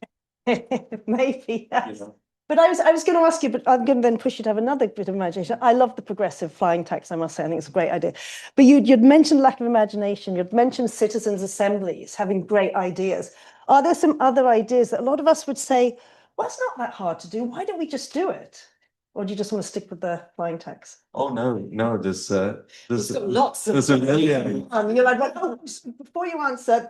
Maybe, yes. But I was going to ask you, but I'm going to then push you to have another bit of imagination. I love the progressive flying tax, I must say. I think it's a great idea. But you'd mentioned lack of imagination. You'd mentioned citizens' assemblies having great ideas. Are there some other ideas that a lot of us would say, well, it's not that hard to do. Why don't we just do it? Or do you just want to stick with the flying tax? Oh no, there's got lots of there's a million. You're like, oh, before you answer,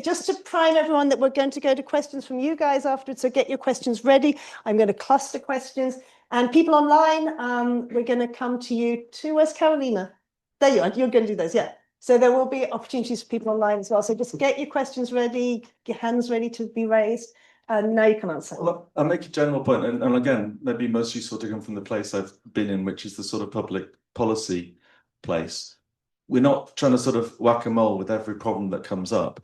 just to prime everyone that we're going to go to questions from you guys afterwards, so get your questions ready. I'm going to cluster questions. And people online, we're going to come to you too. Where's Carolina? There you are. You're going to do those, yeah. So there will be opportunities for people online as well. So just get your questions ready, your hands ready to be raised. And now you can answer. Well, I'll make a general point, and again, maybe most useful to come from the place I've been in, which is the sort of public policy place. We're not trying to sort of whack-a-mole with every problem that comes up.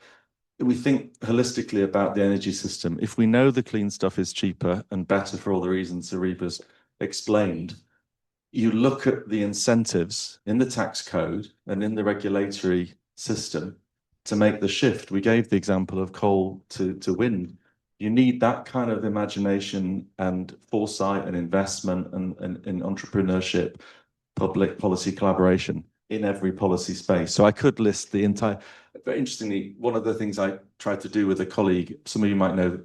We think holistically about the energy system. If we know the clean stuff is cheaper and better for all the reasons Areeba's explained, you look at the incentives in the tax code and in the regulatory system to make the shift. We gave the example of coal to wind. You need that kind of imagination and foresight and investment and in entrepreneurship, public policy collaboration in every policy space. So I could list the entire, very interestingly, one of the things I tried to do with a colleague, some of you might know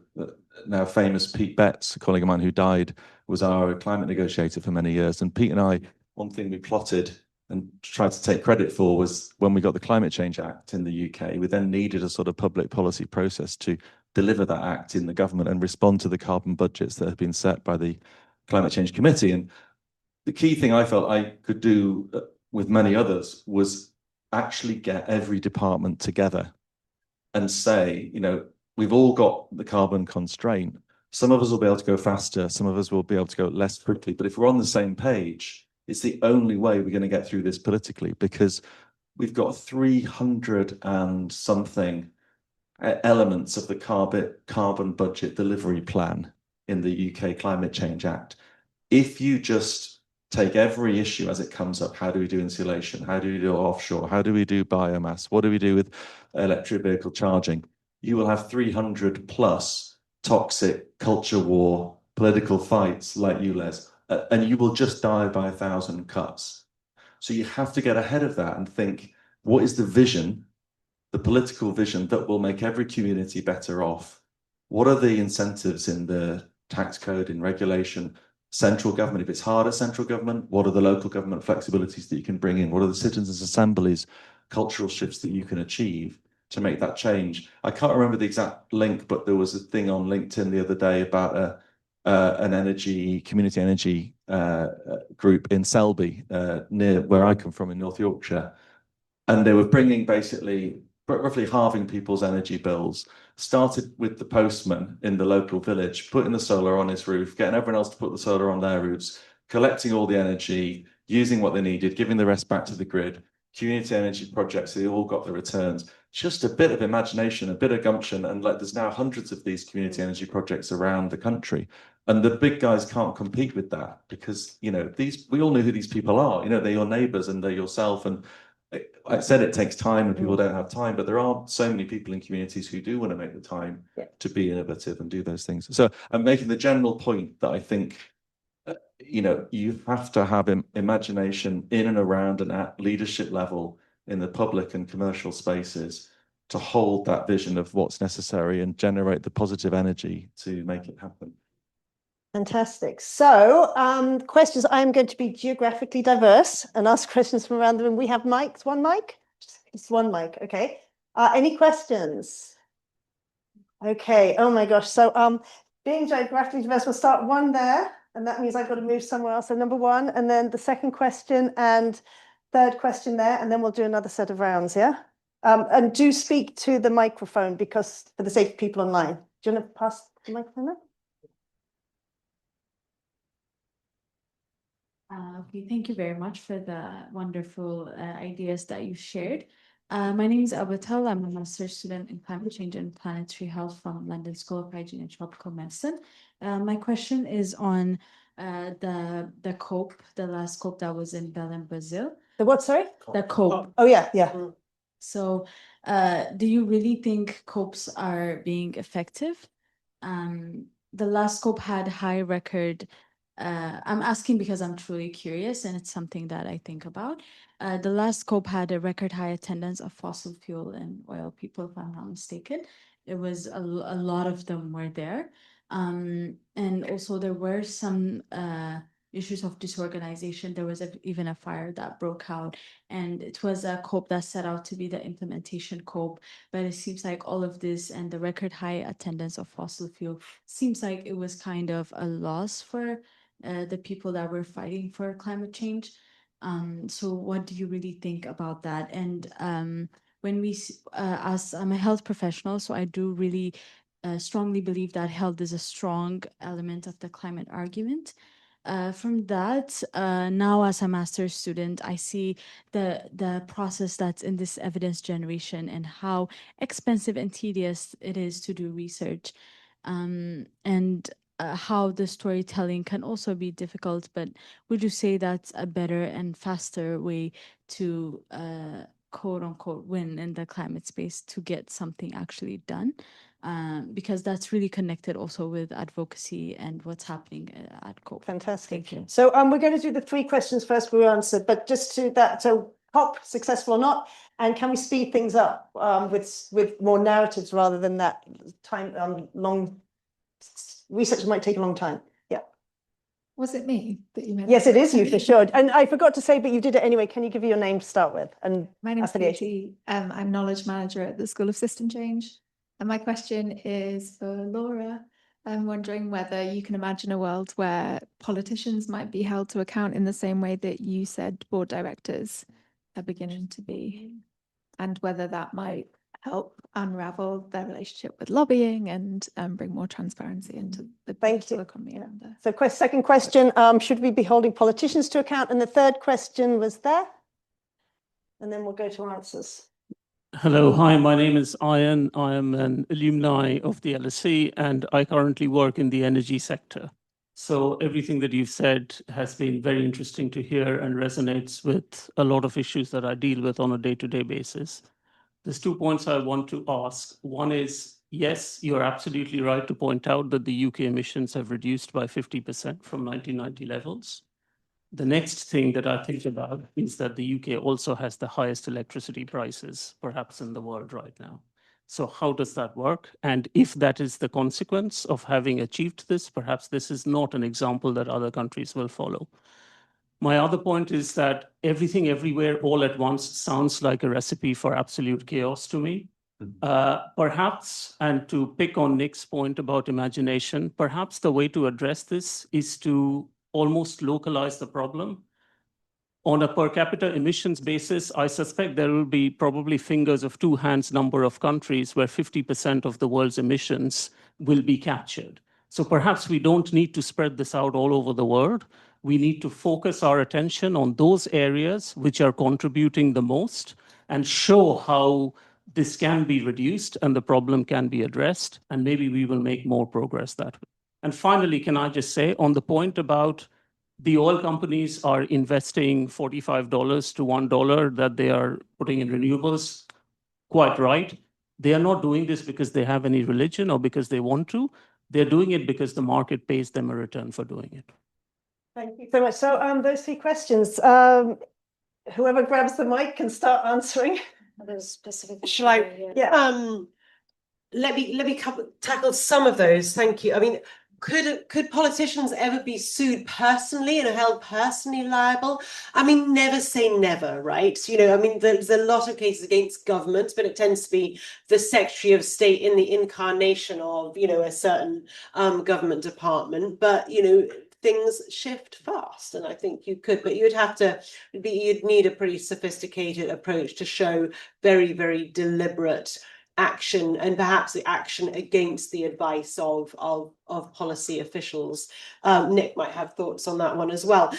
now famous Pete Betts, a colleague of mine who died, was our climate negotiator for many years. And Pete and I, one thing we plotted and tried to take credit for was when we got the Climate Change Act in the UK, we then needed a sort of public policy process to deliver that act in the government and respond to the carbon budgets that have been set by the Climate Change Committee. And the key thing I felt I could do with many others was actually get every department together and say, you know, we've all got the carbon constraint. Some of us will be able to go faster, some of us will be able to go less quickly. But if we're on the same page, it's the only way we're going to get through this politically, because we've got 300 and something elements of the carbon budget delivery plan in the UK Climate Change Act. If you just take every issue as it comes up, how do we do insulation? How do we do offshore? How do we do biomass? What do we do with electric vehicle charging? You will have 300 plus toxic culture war, political fights like ULEZ, and you will just die by 1,000 cuts. So you have to get ahead of that and think, what is the vision, the political vision that will make every community better off? What are the incentives in the tax code, in regulation, central government? If it's hard at central government, what are the local government flexibilities that you can bring in? What are the citizens' assemblies, cultural shifts that you can achieve to make that change? I can't remember the exact link, but there was a thing on LinkedIn the other day about an community energy group in Selby, near where I come from in North Yorkshire. And they were bringing basically roughly halving people's energy bills. Started with the postman in the local village, putting the solar on his roof, getting everyone else to put the solar on their roofs, collecting all the energy, using what they needed, giving the rest back to the grid. Community energy projects, they all got the returns. Just a bit of imagination, a bit of gumption, and like there's now hundreds of these community energy projects around the country. And the big guys can't compete with that because, you know, we all know who these people are. You know, they're your neighbors and they're yourself. And I said it takes time and people don't have time, but there are so many people in communities who do want to make the time to be innovative and do those things. So I'm making the general point that I think, you know, you have to have imagination in and around and at leadership level in the public and commercial spaces to hold that vision of what's necessary and generate the positive energy to make it happen. Fantastic. So questions, I'm going to be geographically diverse and ask questions from around the room. We have mics, one mic? Just one mic, okay. Any questions? Okay, oh my gosh. So being geographically diverse, we'll start one there, and that means I've got to move somewhere else. So number one, and then the second question and third question there, and then we'll do another set of rounds, yeah? And do speak to the microphone because for the sake of people online. Do you want to pass the microphone there? Okay, thank you very much for the wonderful ideas that you shared. My name is Abatal. I'm a master's student in climate change and planetary health from London School of Hygiene and Tropical Medicine. My question is on the COP, the last COP that was in Belém, Brazil. The what, sorry? The COP. Oh, yeah. So do you really think COPs are being effective? The last COP had high record. I'm asking because I'm truly curious and it's something that I think about. The last COP had a record high attendance of fossil fuel and oil people, if I'm not mistaken. it was a lot of them were there. And also there were some issues of disorganization. There was even a fire that broke out, and it was a COP that set out to be the implementation COP. But it seems like all of this and the record high attendance of fossil fuel seems like it was kind of a loss for the people that were fighting for climate change. So what do you really think about that? And when as I'm a health professional, so I do really strongly believe that health is a strong element of the climate argument. From that, now as a master's student, I see the process that's in this evidence generation and how expensive and tedious it is to do research, and how the storytelling can also be difficult. But would you say that's a better and faster way to quote unquote win in the climate space, to get something actually done? Because that's really connected also with advocacy and what's happening at COP. Fantastic. Thank you. So we're going to do the 3 questions first we answered, but just to that, so COP, successful or not, and can we speed things up with more narratives rather than that time, long research might take a long time. Yeah. Was it me that you meant? Yes, it is you for sure. And I forgot to say, but you did it anyway. Can you give your name to start with? And My name's affiliation? Katie. I'm knowledge manager at the School of System Change. And my question is for Laura. I'm wondering whether you can imagine a world where politicians might be held to account in the same way that you said board directors are beginning to be, and whether that might help unravel their relationship with lobbying and bring more transparency into the political economy around there. So second question, should we be holding politicians to account? And the third question was there. And then we'll go to answers. Hello, hi, my name is Ian. I am an alumni of the LSE and I currently work in the energy sector. So everything that you've said has been very interesting to hear and resonates with a lot of issues that I deal with on a day-to-day basis. There's 2 points I want to ask. One is, yes, you're absolutely right to point out that the UK emissions have reduced by 50% from 1990 levels. The next thing that I think about is that the UK also has the highest electricity prices, perhaps in the world right now. So how does that work? And if that is the consequence of having achieved this, perhaps this is not an example that other countries will follow. My other point is that everything everywhere all at once sounds like a recipe for absolute chaos to me. Perhaps, and to pick on Nick's point about imagination, perhaps the way to address this is to almost localize the problem. On a per capita emissions basis, I suspect there will be probably fingers of 2 hands number of countries where 50% of the world's emissions will be captured. So perhaps we don't need to spread this out all over the world. We need to focus our attention on those areas which are contributing the most and show how this can be reduced and the problem can be addressed, and maybe we will make more progress that way. And finally, can I just say on the point about the oil companies are investing $45 to $1 that they are putting in renewables, quite right. They are not doing this because they have any religion or because they want to. They're doing it because the market pays them a return for doing it. Thank you so much. So those 3 questions, whoever grabs the mic can start answering. There's specific. Shall I? Yeah. Let me tackle some of those. Thank you. I mean, could politicians ever be sued personally and held personally liable? I mean, never say never, right? You know, I mean, there's a lot of cases against governments, but it tends to be the Secretary of State in the incarnation of, you know, a certain government department. But, you know, things shift fast, and I think you could, but you'd need a pretty sophisticated approach to show very, very deliberate action, and perhaps the action against the advice of policy officials. Nick might have thoughts on that one as well.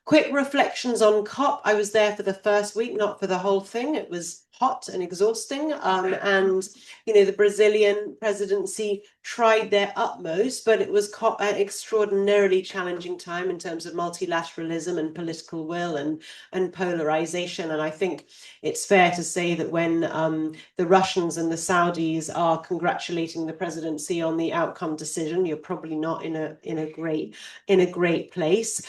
Quick reflections on COP. I was there for the first week, not for the whole thing. It was hot and exhausting. And, you know, the Brazilian presidency tried their utmost, but it was an extraordinarily challenging time in terms of multilateralism and political will and polarization. And I think it's fair to say that when the Russians and the Saudis are congratulating the presidency on the outcome decision, you're probably not in a great place.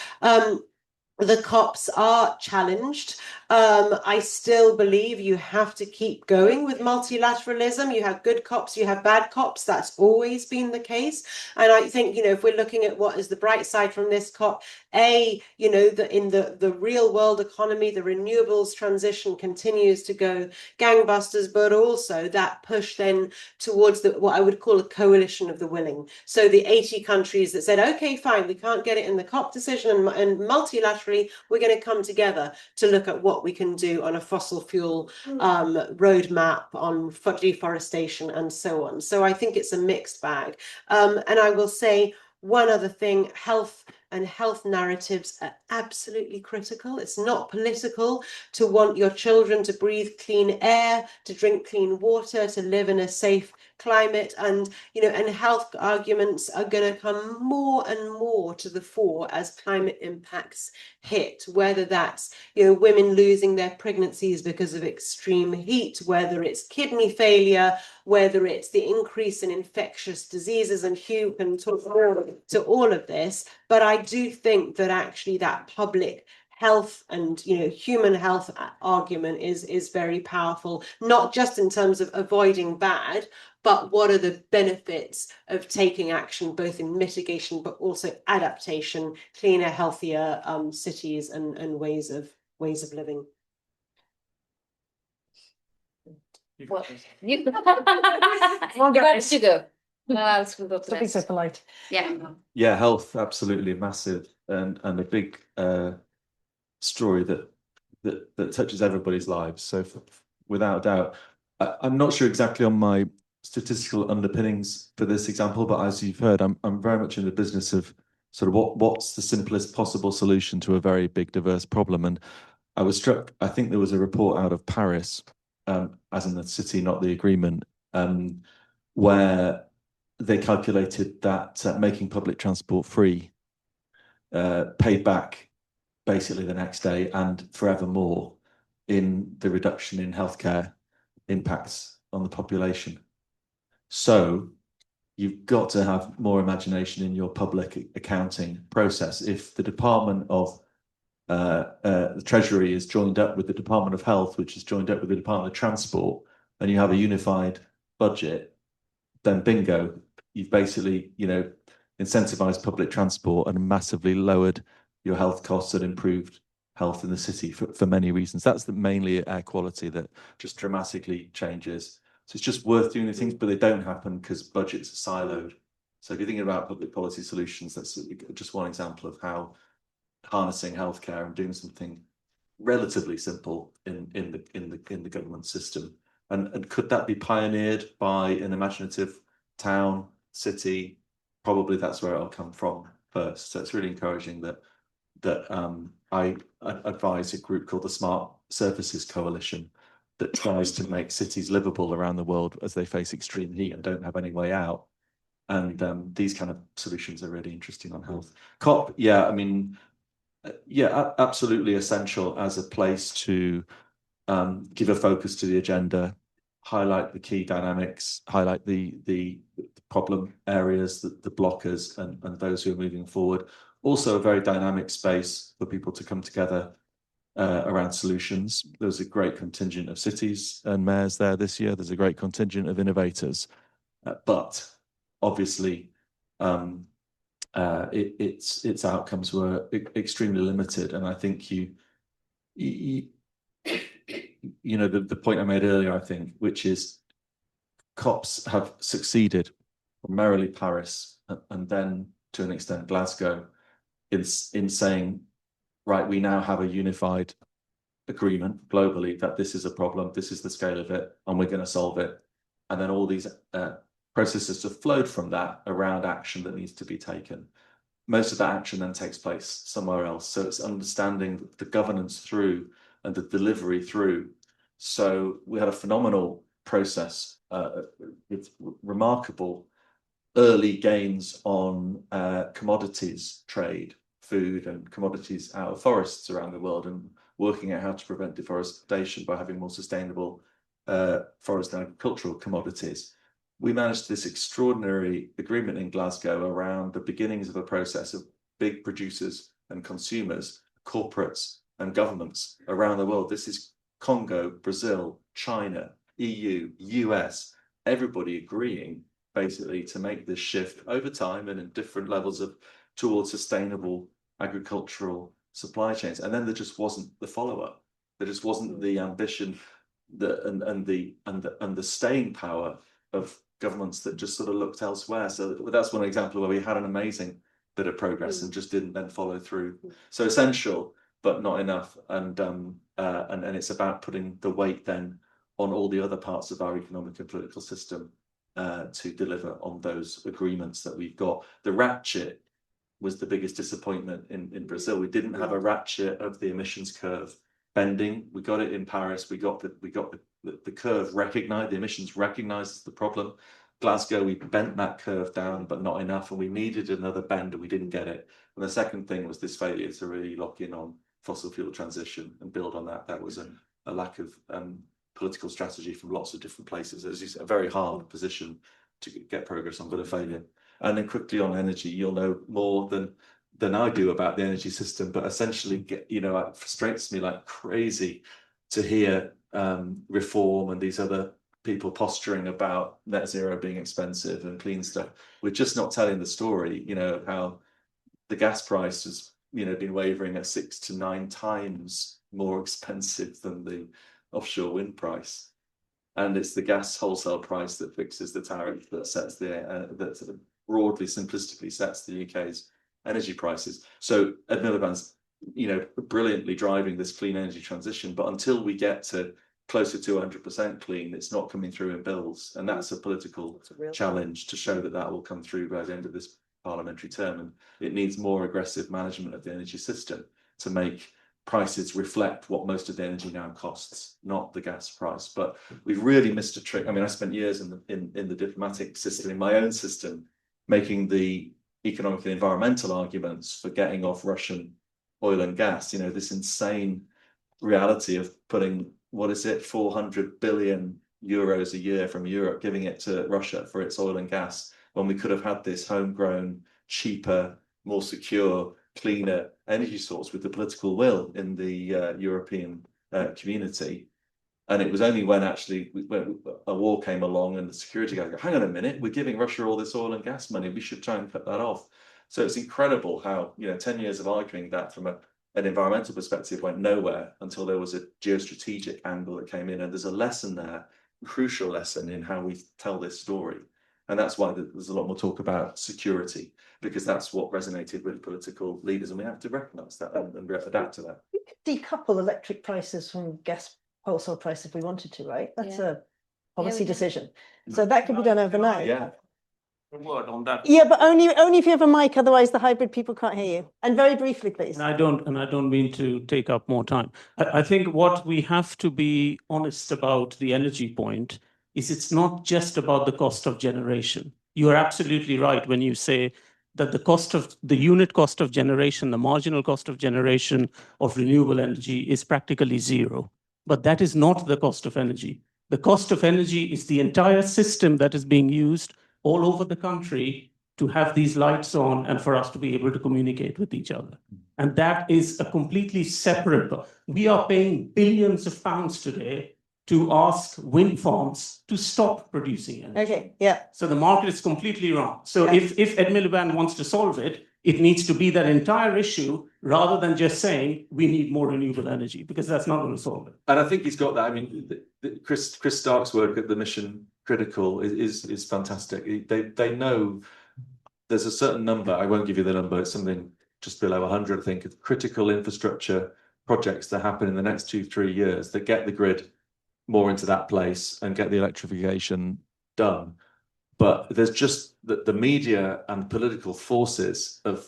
The COPs are challenged. I still believe you have to keep going with multilateralism. You have good cops, you have bad cops. That's always been the case. And I think, you know, if we're looking at what is the bright side from this COP, you know, in the real world economy, the renewables transition continues to go gangbusters, but also that push then towards what I would call a coalition of the willing. So the 80 countries that said, okay, fine, we can't get it in the COP decision, and multilaterally, we're going to come together to look at what we can do on a fossil fuel roadmap, on deforestation, and so on. So I think it's a mixed bag. And I will say one other thing, health and health narratives are absolutely critical. It's not political to want your children to breathe clean air, to drink clean water, to live in a safe climate, and you know, and health arguments are going to come more and more to the fore as climate impacts hit, whether that's, you know, women losing their pregnancies because of extreme heat, whether it's kidney failure, whether it's the increase in infectious diseases, and Hugh can talk more to all of this. But I do think that actually that public health and, you know, human health argument is very powerful, not just in terms of avoiding bad, but what are the benefits of taking action, both in mitigation, but also adaptation, cleaner, healthier cities and ways of living. Well, you where did you go? No else will go to Don't be so next. polite. Yeah. Yeah, health, absolutely massive, and a big story that touches everybody's lives. So without doubt, I'm not sure exactly on my statistical underpinnings for this example, but as you've heard, I'm very much in the business of sort of what's the simplest possible solution to a very big, diverse problem. And I was struck, I think there was a report out of Paris, as in the city, not the agreement, where they calculated that making public transport free paid back basically the next day and forevermore in the reduction in healthcare impacts on the population. So you've got to have more imagination in your public accounting process. If the Department of the Treasury is joined up with the Department of Health, which is joined up with the Department of Transport, and you have a unified budget, then bingo, you've basically, you know, incentivized public transport and massively lowered your health costs and improved health in the city for many reasons. That's mainly air quality that just dramatically changes. So it's just worth doing these things, but they don't happen because budgets are siloed. So if you're thinking about public policy solutions, that's just one example of how harnessing healthcare and doing something relatively simple in the government system. And could that be pioneered by an imaginative town, city? Probably that's where it'll come from first. So it's really encouraging that I advise a group called the Smart Surfaces Coalition that tries to make cities livable around the world as they face extreme heat and don't have any way out. And these kind of solutions are really interesting on health. COP, yeah, I mean, yeah, absolutely essential as a place to give a focus to the agenda, highlight the key dynamics, highlight the problem areas, the blockers, and those who are moving forward. Also a very dynamic space for people to come together around solutions. There was a great contingent of cities and mayors there this year. There's a great contingent of innovators, but obviously its outcomes were extremely limited. And I think you know, the point I made earlier, I think, which is COPs have succeeded, primarily Paris, and then to an extent Glasgow, in saying, right, we now have a unified agreement globally that this is a problem, this is the scale of it, and we're going to solve it. And then all these processes have flowed from that around action that needs to be taken. Most of that action then takes place somewhere else. So it's understanding the governance through and the delivery through. So we had a phenomenal process with remarkable early gains on commodities trade, food and commodities out of forests around the world, and working out how to prevent deforestation by having more sustainable forest and agricultural commodities. We managed this extraordinary agreement in Glasgow around the beginnings of a process of big producers and consumers, corporates and governments around the world. This is Congo, Brazil, China, EU, US, everybody agreeing basically to make this shift over time and in different levels of towards sustainable agricultural supply chains. And then there just wasn't the follow-up. There just wasn't the ambition and the staying power of governments that just sort of looked elsewhere. So that's one example where we had an amazing bit of progress and just didn't then follow through. So essential, but not enough. And it's about putting the weight then on all the other parts of our economic and political system to deliver on those agreements that we've got. The ratchet was the biggest disappointment in Brazil. We didn't have a ratchet of the emissions curve bending. We got it in Paris. We got the curve recognized, the emissions recognized the problem. Glasgow, we bent that curve down, but not enough, and we needed another bend, and we didn't get it. And the second thing was this failure to really lock in on fossil fuel transition and build on that. That was a lack of political strategy from lots of different places. It was a very hard position to get progress on, but a failure. And then quickly on energy, you'll know more than I do about the energy system, but essentially, it frustrates me like crazy to hear reform and these other people posturing about net zero being expensive and clean stuff. We're just not telling the story, how the gas price has, been wavering at 6 to 9 times more expensive than the offshore wind price. And it's the gas wholesale price that fixes the tariff that sets that sort of broadly, simplistically sets the UK's energy prices. So Ed Miliband's, brilliantly driving this clean energy transition, but until we get to closer to 100% clean, it's not coming through in bills. And that's a political challenge to show that will come through by the end of this parliamentary term. And it needs more aggressive management of the energy system to make prices reflect what most of the energy now costs, not the gas price. But we've really missed a trick. I mean, I spent years in the diplomatic system, in my own system, making the economic and environmental arguments for getting off Russian oil and gas. This insane reality of putting, 400 billion euros a year from Europe, giving it to Russia for its oil and gas, when we could have had this homegrown, cheaper, more secure, cleaner energy source with the political will in the European community. And it was only when a war came along and the security guys go, hang on a minute, we're giving Russia all this oil and gas money, we should try and cut that off. So it's incredible how 10 years of arguing that from an environmental perspective went nowhere until there was a geostrategic angle that came in. And there's a lesson there, a crucial lesson in how we tell this story. And that's why there's a lot more talk about security, because that's what resonated with political leaders. And we have to recognise that and adapt to that. We could decouple electric prices from gas wholesale price if we wanted to, right? That's a policy decision. So that could be done overnight. Yeah. A word on that. Yeah, but only if you have a mic, otherwise the hybrid people can't hear you. And very briefly, please. And I don't mean to take up more time. I think what we have to be honest about the energy point is it's not just about the cost of generation. You are absolutely right when you say that the unit cost of generation, the marginal cost of generation of renewable energy is practically zero. But that is not the cost of energy. The cost of energy is the entire system that is being used all over the country to have these lights on and for us to be able to communicate with each other. And that is a completely separate. We are paying billions of pounds today to ask wind farms to stop producing energy. Okay, yeah. So the market is completely wrong. So if Ed Miliband wants to solve it, it needs to be that entire issue rather than just saying we need more renewable energy, because that's not going to solve it. And I think he's got that. I mean, Chris Stark's work at the Mission Critical is fantastic. They know there's a certain number, I won't give you the number, it's something just below 100, I think, of critical infrastructure projects that happen in the next 2-3 years that get the grid more into that place and get the electrification done. But there's just the media and political forces of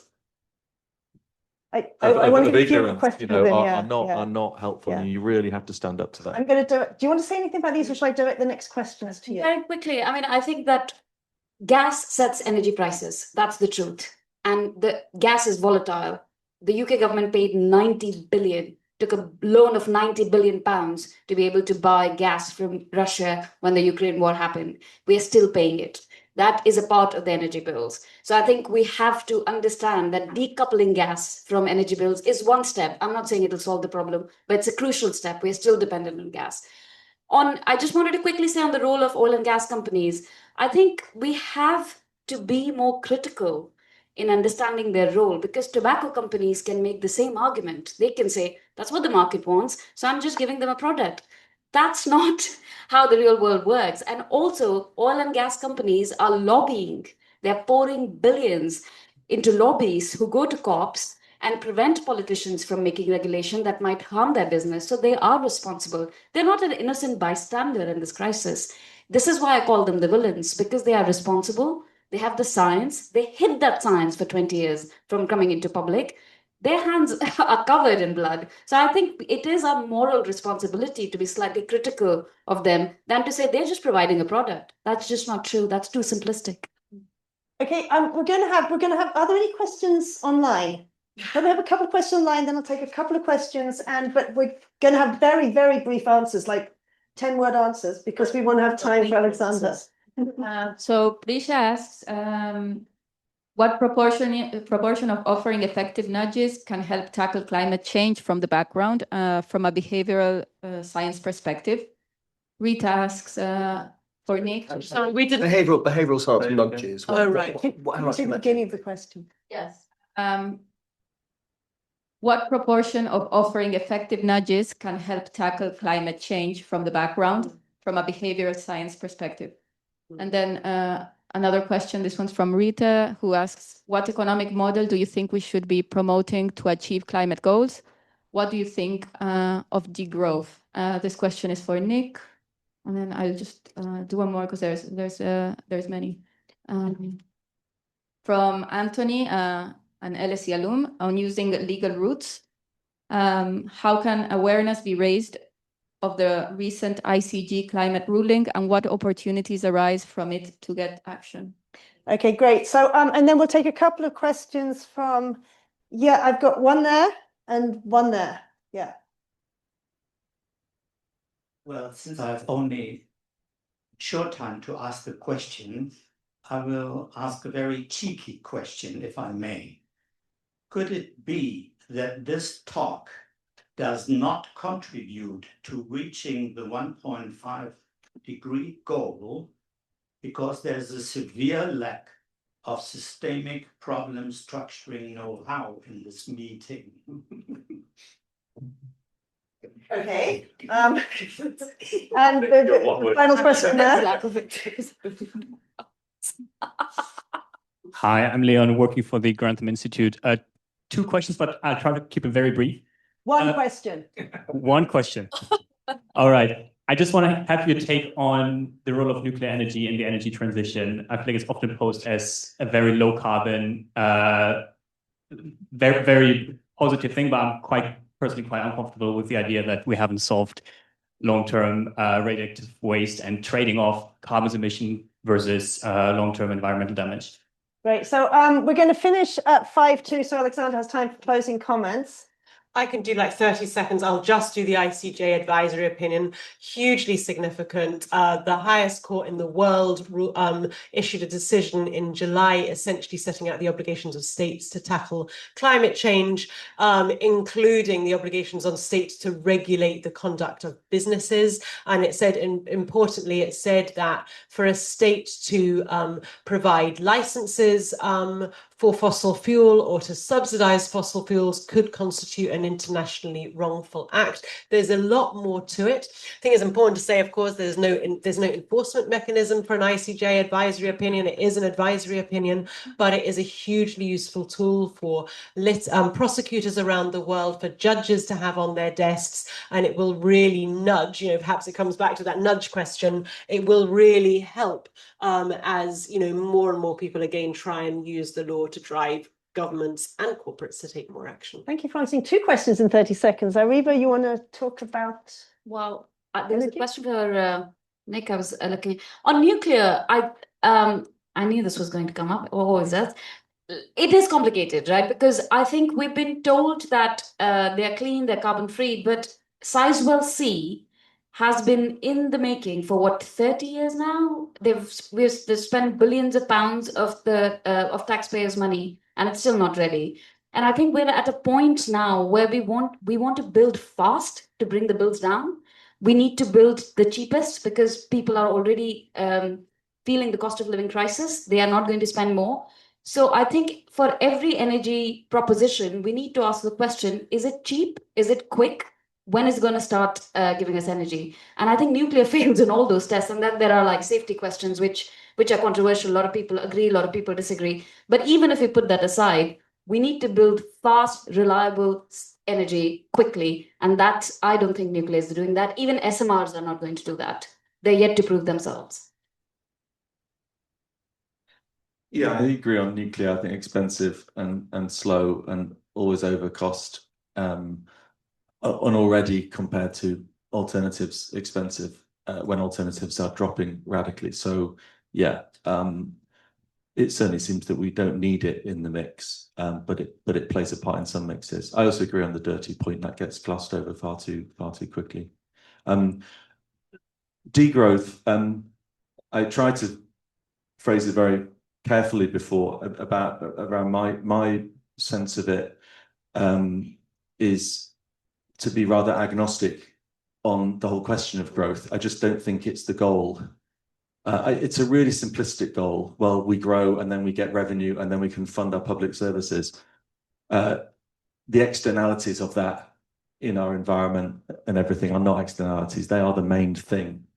I want to give you a ignorance, question. are not helpful. And you really have to stand up to that. I'm going to do it. Do you want to say anything about these, or shall I direct the next questions to you? Very quickly, I mean, I think that gas sets energy prices. That's the truth. And the gas is volatile. The UK government paid 90 billion, took a loan of 90 billion pounds to be able to buy gas from Russia when the Ukraine war happened. We are still paying it. that is a part of the energy bills. So I think we have to understand that decoupling gas from energy bills is one step. I'm not saying it'll solve the problem, but it's a crucial step. We're still dependent on gas. I just wanted to quickly say on the role of oil and gas companies, I think we have to be more critical in understanding their role, because tobacco companies can make the same argument. They can say, that's what the market wants, so I'm just giving them a product. That's not how the real world works. And also, oil and gas companies are lobbying. They're pouring billions into lobbies who go to COPs and prevent politicians from making regulation that might harm their business. So they are responsible. They're not an innocent bystander in this crisis. This is why I call them the villains, because they are responsible. They have the science. They hid that science for 20 years from coming into public. Their hands are covered in blood. So I think it is our moral responsibility to be slightly critical of them than to say they're just providing a product. That's just not true. That's too simplistic. Okay, we're going to have, are there any questions online? Let me have a couple of questions online, then I'll take a couple of questions, but we're going to have very, very brief answers, like 10-word answers, because we want to have time for Alexander. So Prisha asks, what proportion of offering effective nudges can help tackle climate change from the background, from a behavioral science perspective? Rita asks for Nick. Sorry, we didn't. Behavioral science nudges. Oh, right. How much To can the that beginning do? of the question. Yes. What proportion of offering effective nudges can help tackle climate change from the background, from a behavioral science perspective? And then another question, this one's from Rita, who asks, what economic model do you think we should be promoting to achieve climate goals? What do you think of degrowth? This question is for Nick. And then I'll just do one more because there's many. From Anthony, an LSE alum, on using legal routes. How can awareness be raised of the recent ICG climate ruling, and what opportunities arise from it to get action? Okay, great. So, and then we'll take a couple of questions from, I've got one there and one there. Yeah. Well, since I have only short time to ask the question, I will ask a very cheeky question, if I may. Could it be that this talk does not contribute to reaching the 1.5-degree goal because there's a severe lack of systemic problem structuring know-how in this meeting? Okay. And the final question there. Hi, I'm Leon, working for the Grantham Institute. 2 questions, but I'll try to keep it very brief. One question. One question. All right. I just want to have your take on the role of nuclear energy in the energy transition. I think it's often posed as a very low carbon, very, very positive thing, but I'm personally quite uncomfortable with the idea that we haven't solved long-term radioactive waste and trading off carbon emission versus long-term environmental damage. Great. So we're going to finish at 5:02, so Alexander has time for closing comments. I can do like 30 seconds. I'll just do the ICJ advisory opinion. Hugely significant. The highest court in the world issued a decision in July, essentially setting out the obligations of states to tackle climate change, including the obligations on states to regulate the conduct of businesses. And it said, importantly, it said that for a state to provide licenses for fossil fuel or to subsidize fossil fuels could constitute an internationally wrongful act. There's a lot more to it. I think it's important to say, of course, there's no enforcement mechanism for an ICJ advisory opinion. It is an advisory opinion, but it is a hugely useful tool for prosecutors around the world, for judges to have on their desks, and it will really nudge, perhaps it comes back to that nudge question, it will really help as, more and more people again try and use the law to drive governments and corporates to take more action. Thank you for answering 2 questions in 30 seconds. Areeba, you want to talk about? Well, there was a question for Nick. I was looking on nuclear. I knew this was going to come up. What was that? It is complicated, right? Because I think we've been told that they're clean, they're carbon free, but Sizewell C has been in the making for what, 30 years now? They've spent billions of pounds of the of taxpayers' money, and it's still not ready. And I think we're at a point now where we want to build fast to bring the bills down. We need to build the cheapest because people are already feeling the cost of living crisis. They are not going to spend more. So I think for every energy proposition, we need to ask the question, is it cheap? Is it quick? When is it going to start giving us energy? And I think nuclear fails in all those tests. And then there are like safety questions, which are controversial. A lot of people agree, a lot of people disagree. But even if we put that aside, we need to build fast, reliable energy quickly. And that, I don't think nuclear is doing that. Even SMRs are not going to do that. They're yet to prove themselves. Yeah, I agree on nuclear. I think expensive and slow and always over cost. And already compared to alternatives expensive when alternatives are dropping radically. So yeah, it certainly seems that we don't need it in the mix, but it plays a part in some mixes. I also agree on the dirty point that gets glossed over far too quickly. Degrowth. I tried to phrase it very carefully before around my sense of it is to be rather agnostic on the whole question of growth. I just don't think it's the goal. It's a really simplistic goal. Well, we grow and then we get revenue and then we can fund our public services. The externalities of that in our environment and everything are not externalities. They are the main thing.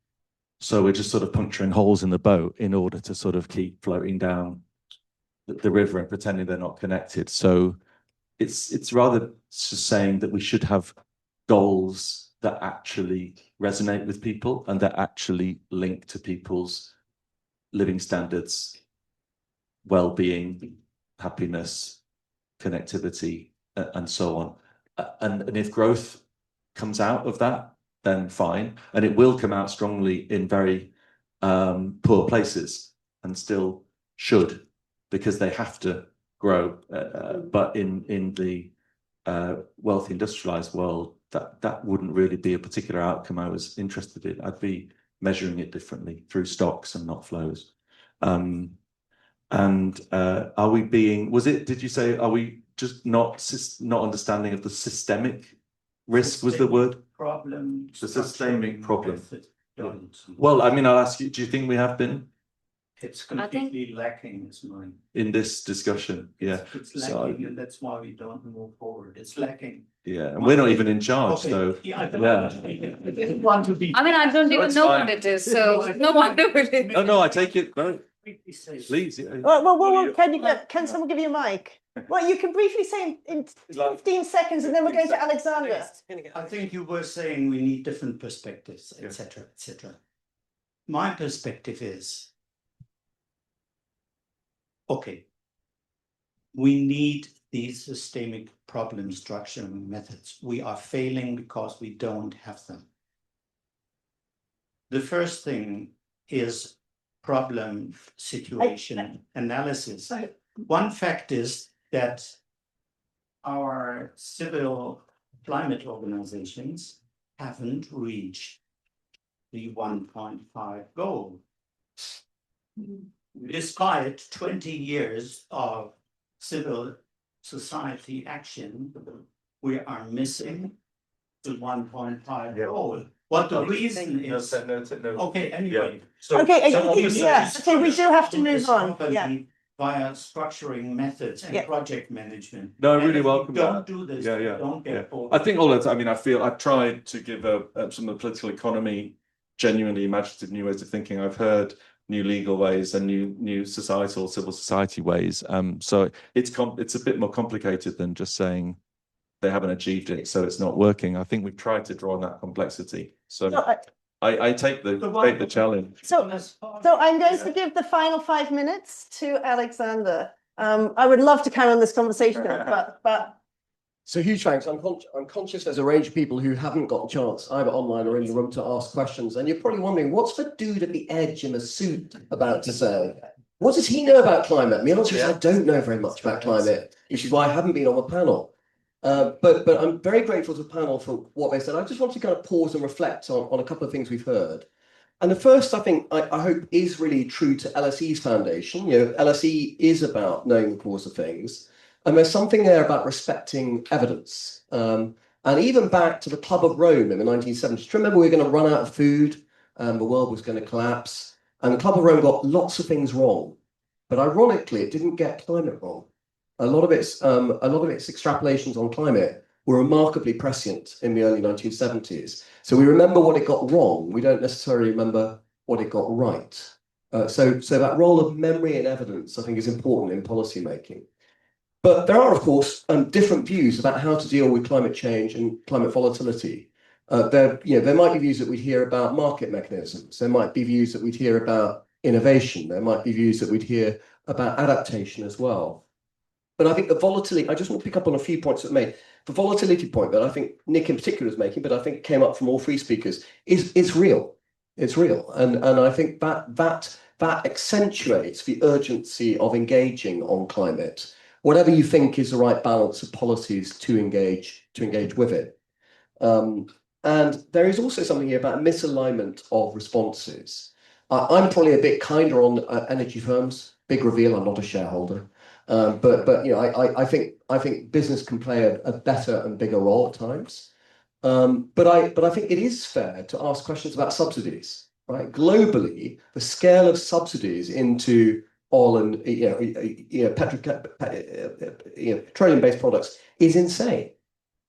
So we're just sort of puncturing holes in the boat in order to sort of keep floating down the river and pretending they're not connected. So it's rather just saying that we should have goals that actually resonate with people and that actually link to people's living standards, well-being, happiness, connectivity, and so on. And if growth comes out of that, then fine. And it will come out strongly in very poor places and still should, because they have to grow. But in the wealthy industrialized world, that wouldn't really be a particular outcome I was interested in. I'd be measuring it differently through stocks and not flows. Are we being, did you say, are we just not understanding of the systemic risk was the word? Problem. The systemic problem. Don't. Well, I mean, I'll ask you, do you think we have been? It's completely lacking, is mine. In this discussion, yeah. It's lacking, and that's why we don't move forward. It's lacking. Yeah, and we're not even in charge, so yeah. I want to be. I mean, I don't even know what it is, so no wonder it is. No, I take it. No, please. Yeah. Well, can someone give you a mic? Well, you can briefly say in 15 seconds, and then we're going to Alexander. I think you were saying we need different perspectives, etc., etc. My perspective is, okay, we need these systemic problem structuring methods. We are failing because we don't have them. The first thing is problem situation analysis. One fact is that our civil climate organizations haven't reached the 1.5 goal. Despite 20 years of civil society action, we are missing the 1.5 goal. What the reason is? Okay, anyway. So we do have to move on. Yeah. Via structuring methods and project management. No, I really welcome that. Don't do this. Don't get bored. I think all that. I mean, I feel I've tried to give some of the political economy genuinely imaginative new ways of thinking. I've heard new legal ways and new societal civil society ways. So it's a bit more complicated than just saying they haven't achieved it, so it's not working. I think we've tried to draw on that complexity. So I take the challenge. So I'm going to give the final 5 minutes to Alexander. I would love to carry on this conversation, but. So huge thanks. I'm conscious there's a range of people who haven't got a chance, either online or in the room, to ask questions. And you're probably wondering, what's the dude at the edge in a suit about to say? What does he know about climate? The answer is I don't know very much about climate, which is why I haven't been on the panel. But I'm very grateful to the panel for what they said. I just want to kind of pause and reflect on a couple of things we've heard. And the first, I think, I hope is really true to LSE's foundation. You know, LSE is about knowing the cause of things. And there's something there about respecting evidence. And even back to the Club of Rome in the 1970s. Do you remember we were going to run out of food? The world was going to collapse. And the Club of Rome got lots of things wrong. But ironically, it didn't get climate wrong. A lot of its extrapolations on climate were remarkably prescient in the early 1970s. So we remember what it got wrong. We don't necessarily remember what it got right. So that role of memory and evidence, I think, is important in policy making. But there are, of course, different views about how to deal with climate change and climate volatility. There might be views that we'd hear about market mechanisms. There might be views that we'd hear about innovation. There might be views that we'd hear about adaptation as well. But I think the volatility, I just want to pick up on a few points that made. The volatility point that I think Nick in particular is making, but I think it came up from all three speakers, is real. It's real. And I think that accentuates the urgency of engaging on climate, whatever you think is the right balance of policies to engage with it. And there is also something here about misalignment of responses. I'm probably a bit kinder on energy firms. Big reveal, I'm not a shareholder. But you know, I think business can play a better and bigger role at times. But I think it is fair to ask questions about subsidies, right? Globally, the scale of subsidies into oil and petroleum-based products is insane.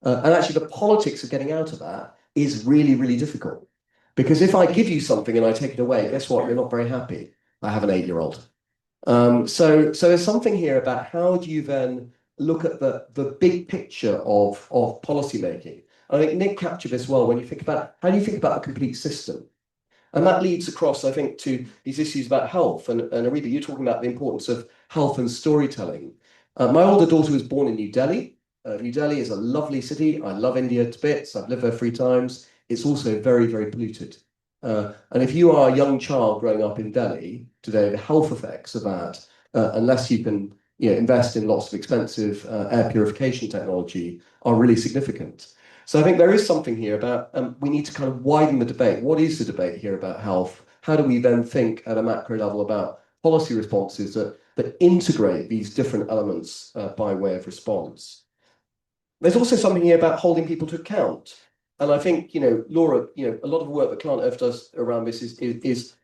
And actually, the politics of getting out of that is really, really difficult. Because if I give you something and I take it away, guess what? You're not very happy. I have an 8-year-old. So there's something here about how do you then look at the big picture of policy making. I think Nick captured this well when you think about how do you think about a complete system. And that leads across, I think, to these issues about health. And Areeba, you're talking about the importance of health and storytelling. My older daughter was born in New Delhi. New Delhi is a lovely city. I love India to bits. I've lived there 3 times. It's also very, very polluted. And if you are a young child growing up in Delhi today, the health effects of that, unless you can invest in lots of expensive air purification technology, are really significant. So I think there is something here about we need to kind of widen the debate. What is the debate here about health? How do we then think at a macro level about policy responses that integrate these different elements by way of response? There's also something here about holding people to account. And I think, Laura, a lot of the work that ClientEarth does around this it's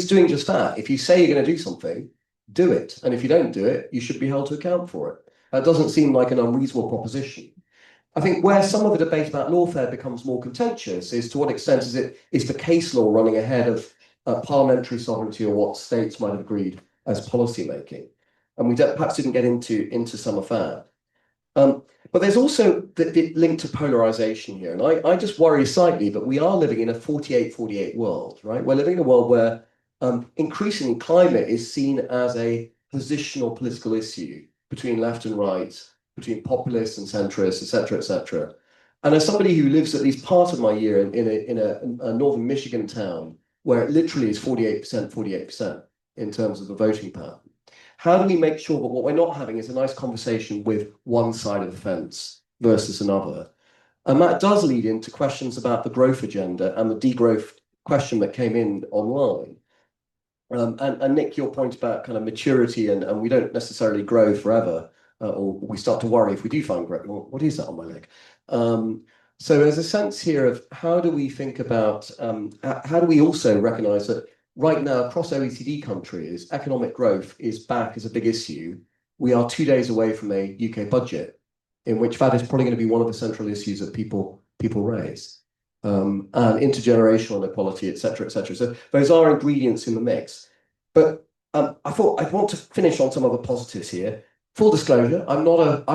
doing just that. If you say you're going to do something, do it. And if you don't do it, you should be held to account for it. That doesn't seem like an unreasonable proposition. I think where some of the debate about lawfare becomes more contentious is to what extent is the case law running ahead of parliamentary sovereignty or what states might have agreed as policy making. And we perhaps didn't get into some of that. But there's also the link to polarization here. And I just worry slightly that we are living in a 48-48 world, right? We're living in a world where increasingly climate is seen as a positional political issue between left and right, between populists and centrists, et cetera, et cetera. And as somebody who lives at least part of my year in a northern Michigan town where it literally is 48% in terms of the voting power, how do we make sure that what we're not having is a nice conversation with one side of the fence versus another? And that does lead into questions about the growth agenda and the degrowth question that came in online. And Nick, your point about kind of maturity and we don't necessarily grow forever, or we start to worry if we do find growth. Well, what is that on my leg? So there's a sense here of how do we think about, how do we also recognise that right now, across OECD countries, economic growth is back as a big issue. We are 2 days away from a UK budget, in which that is probably going to be one of the central issues that people raise, and intergenerational inequality, et cetera, et cetera. So those are ingredients in the mix. But I thought I'd want to finish on some of the positives here. Full disclosure, I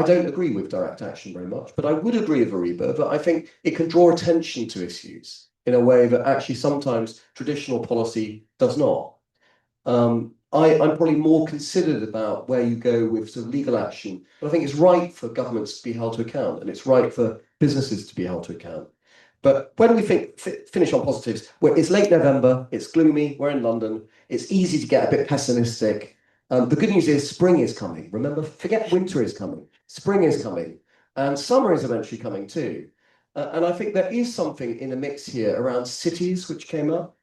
don't agree with direct action very much, but I would agree with Areeba that I think it can draw attention to issues in a way that actually sometimes traditional policy does not. I'm probably more considered about where you go with sort of legal action, but I think it's right for governments to be held to account, and it's right for businesses to be held to account. But when we finish on positives, it's late November, it's gloomy, we're in London, it's easy to get a bit pessimistic. The good news is spring is coming. Remember, forget winter is coming. Spring is coming. And summer is eventually coming too. And I think there is something in the mix here around cities, which came up,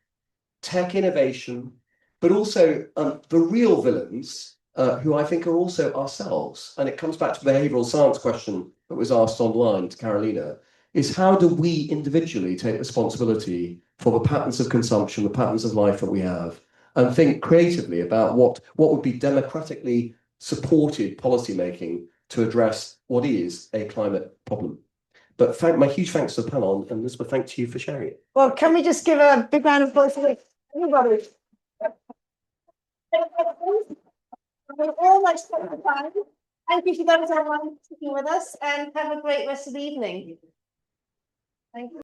tech innovation, but also the real villains, who I think are also ourselves. And it comes back to the behavioral science question that was asked online to Carolina, is how do we individually take responsibility for the patterns of consumption, the patterns of life that we have, and think creatively about what would be democratically supported policymaking to address what is a climate problem. But my huge thanks to the panel, and Elizabeth, thanks to you for sharing it. Well, can we just give a big round of applause to everybody? We're almost at the time. Thank you for those online sticking with us, and have a great rest of the evening. Thank you.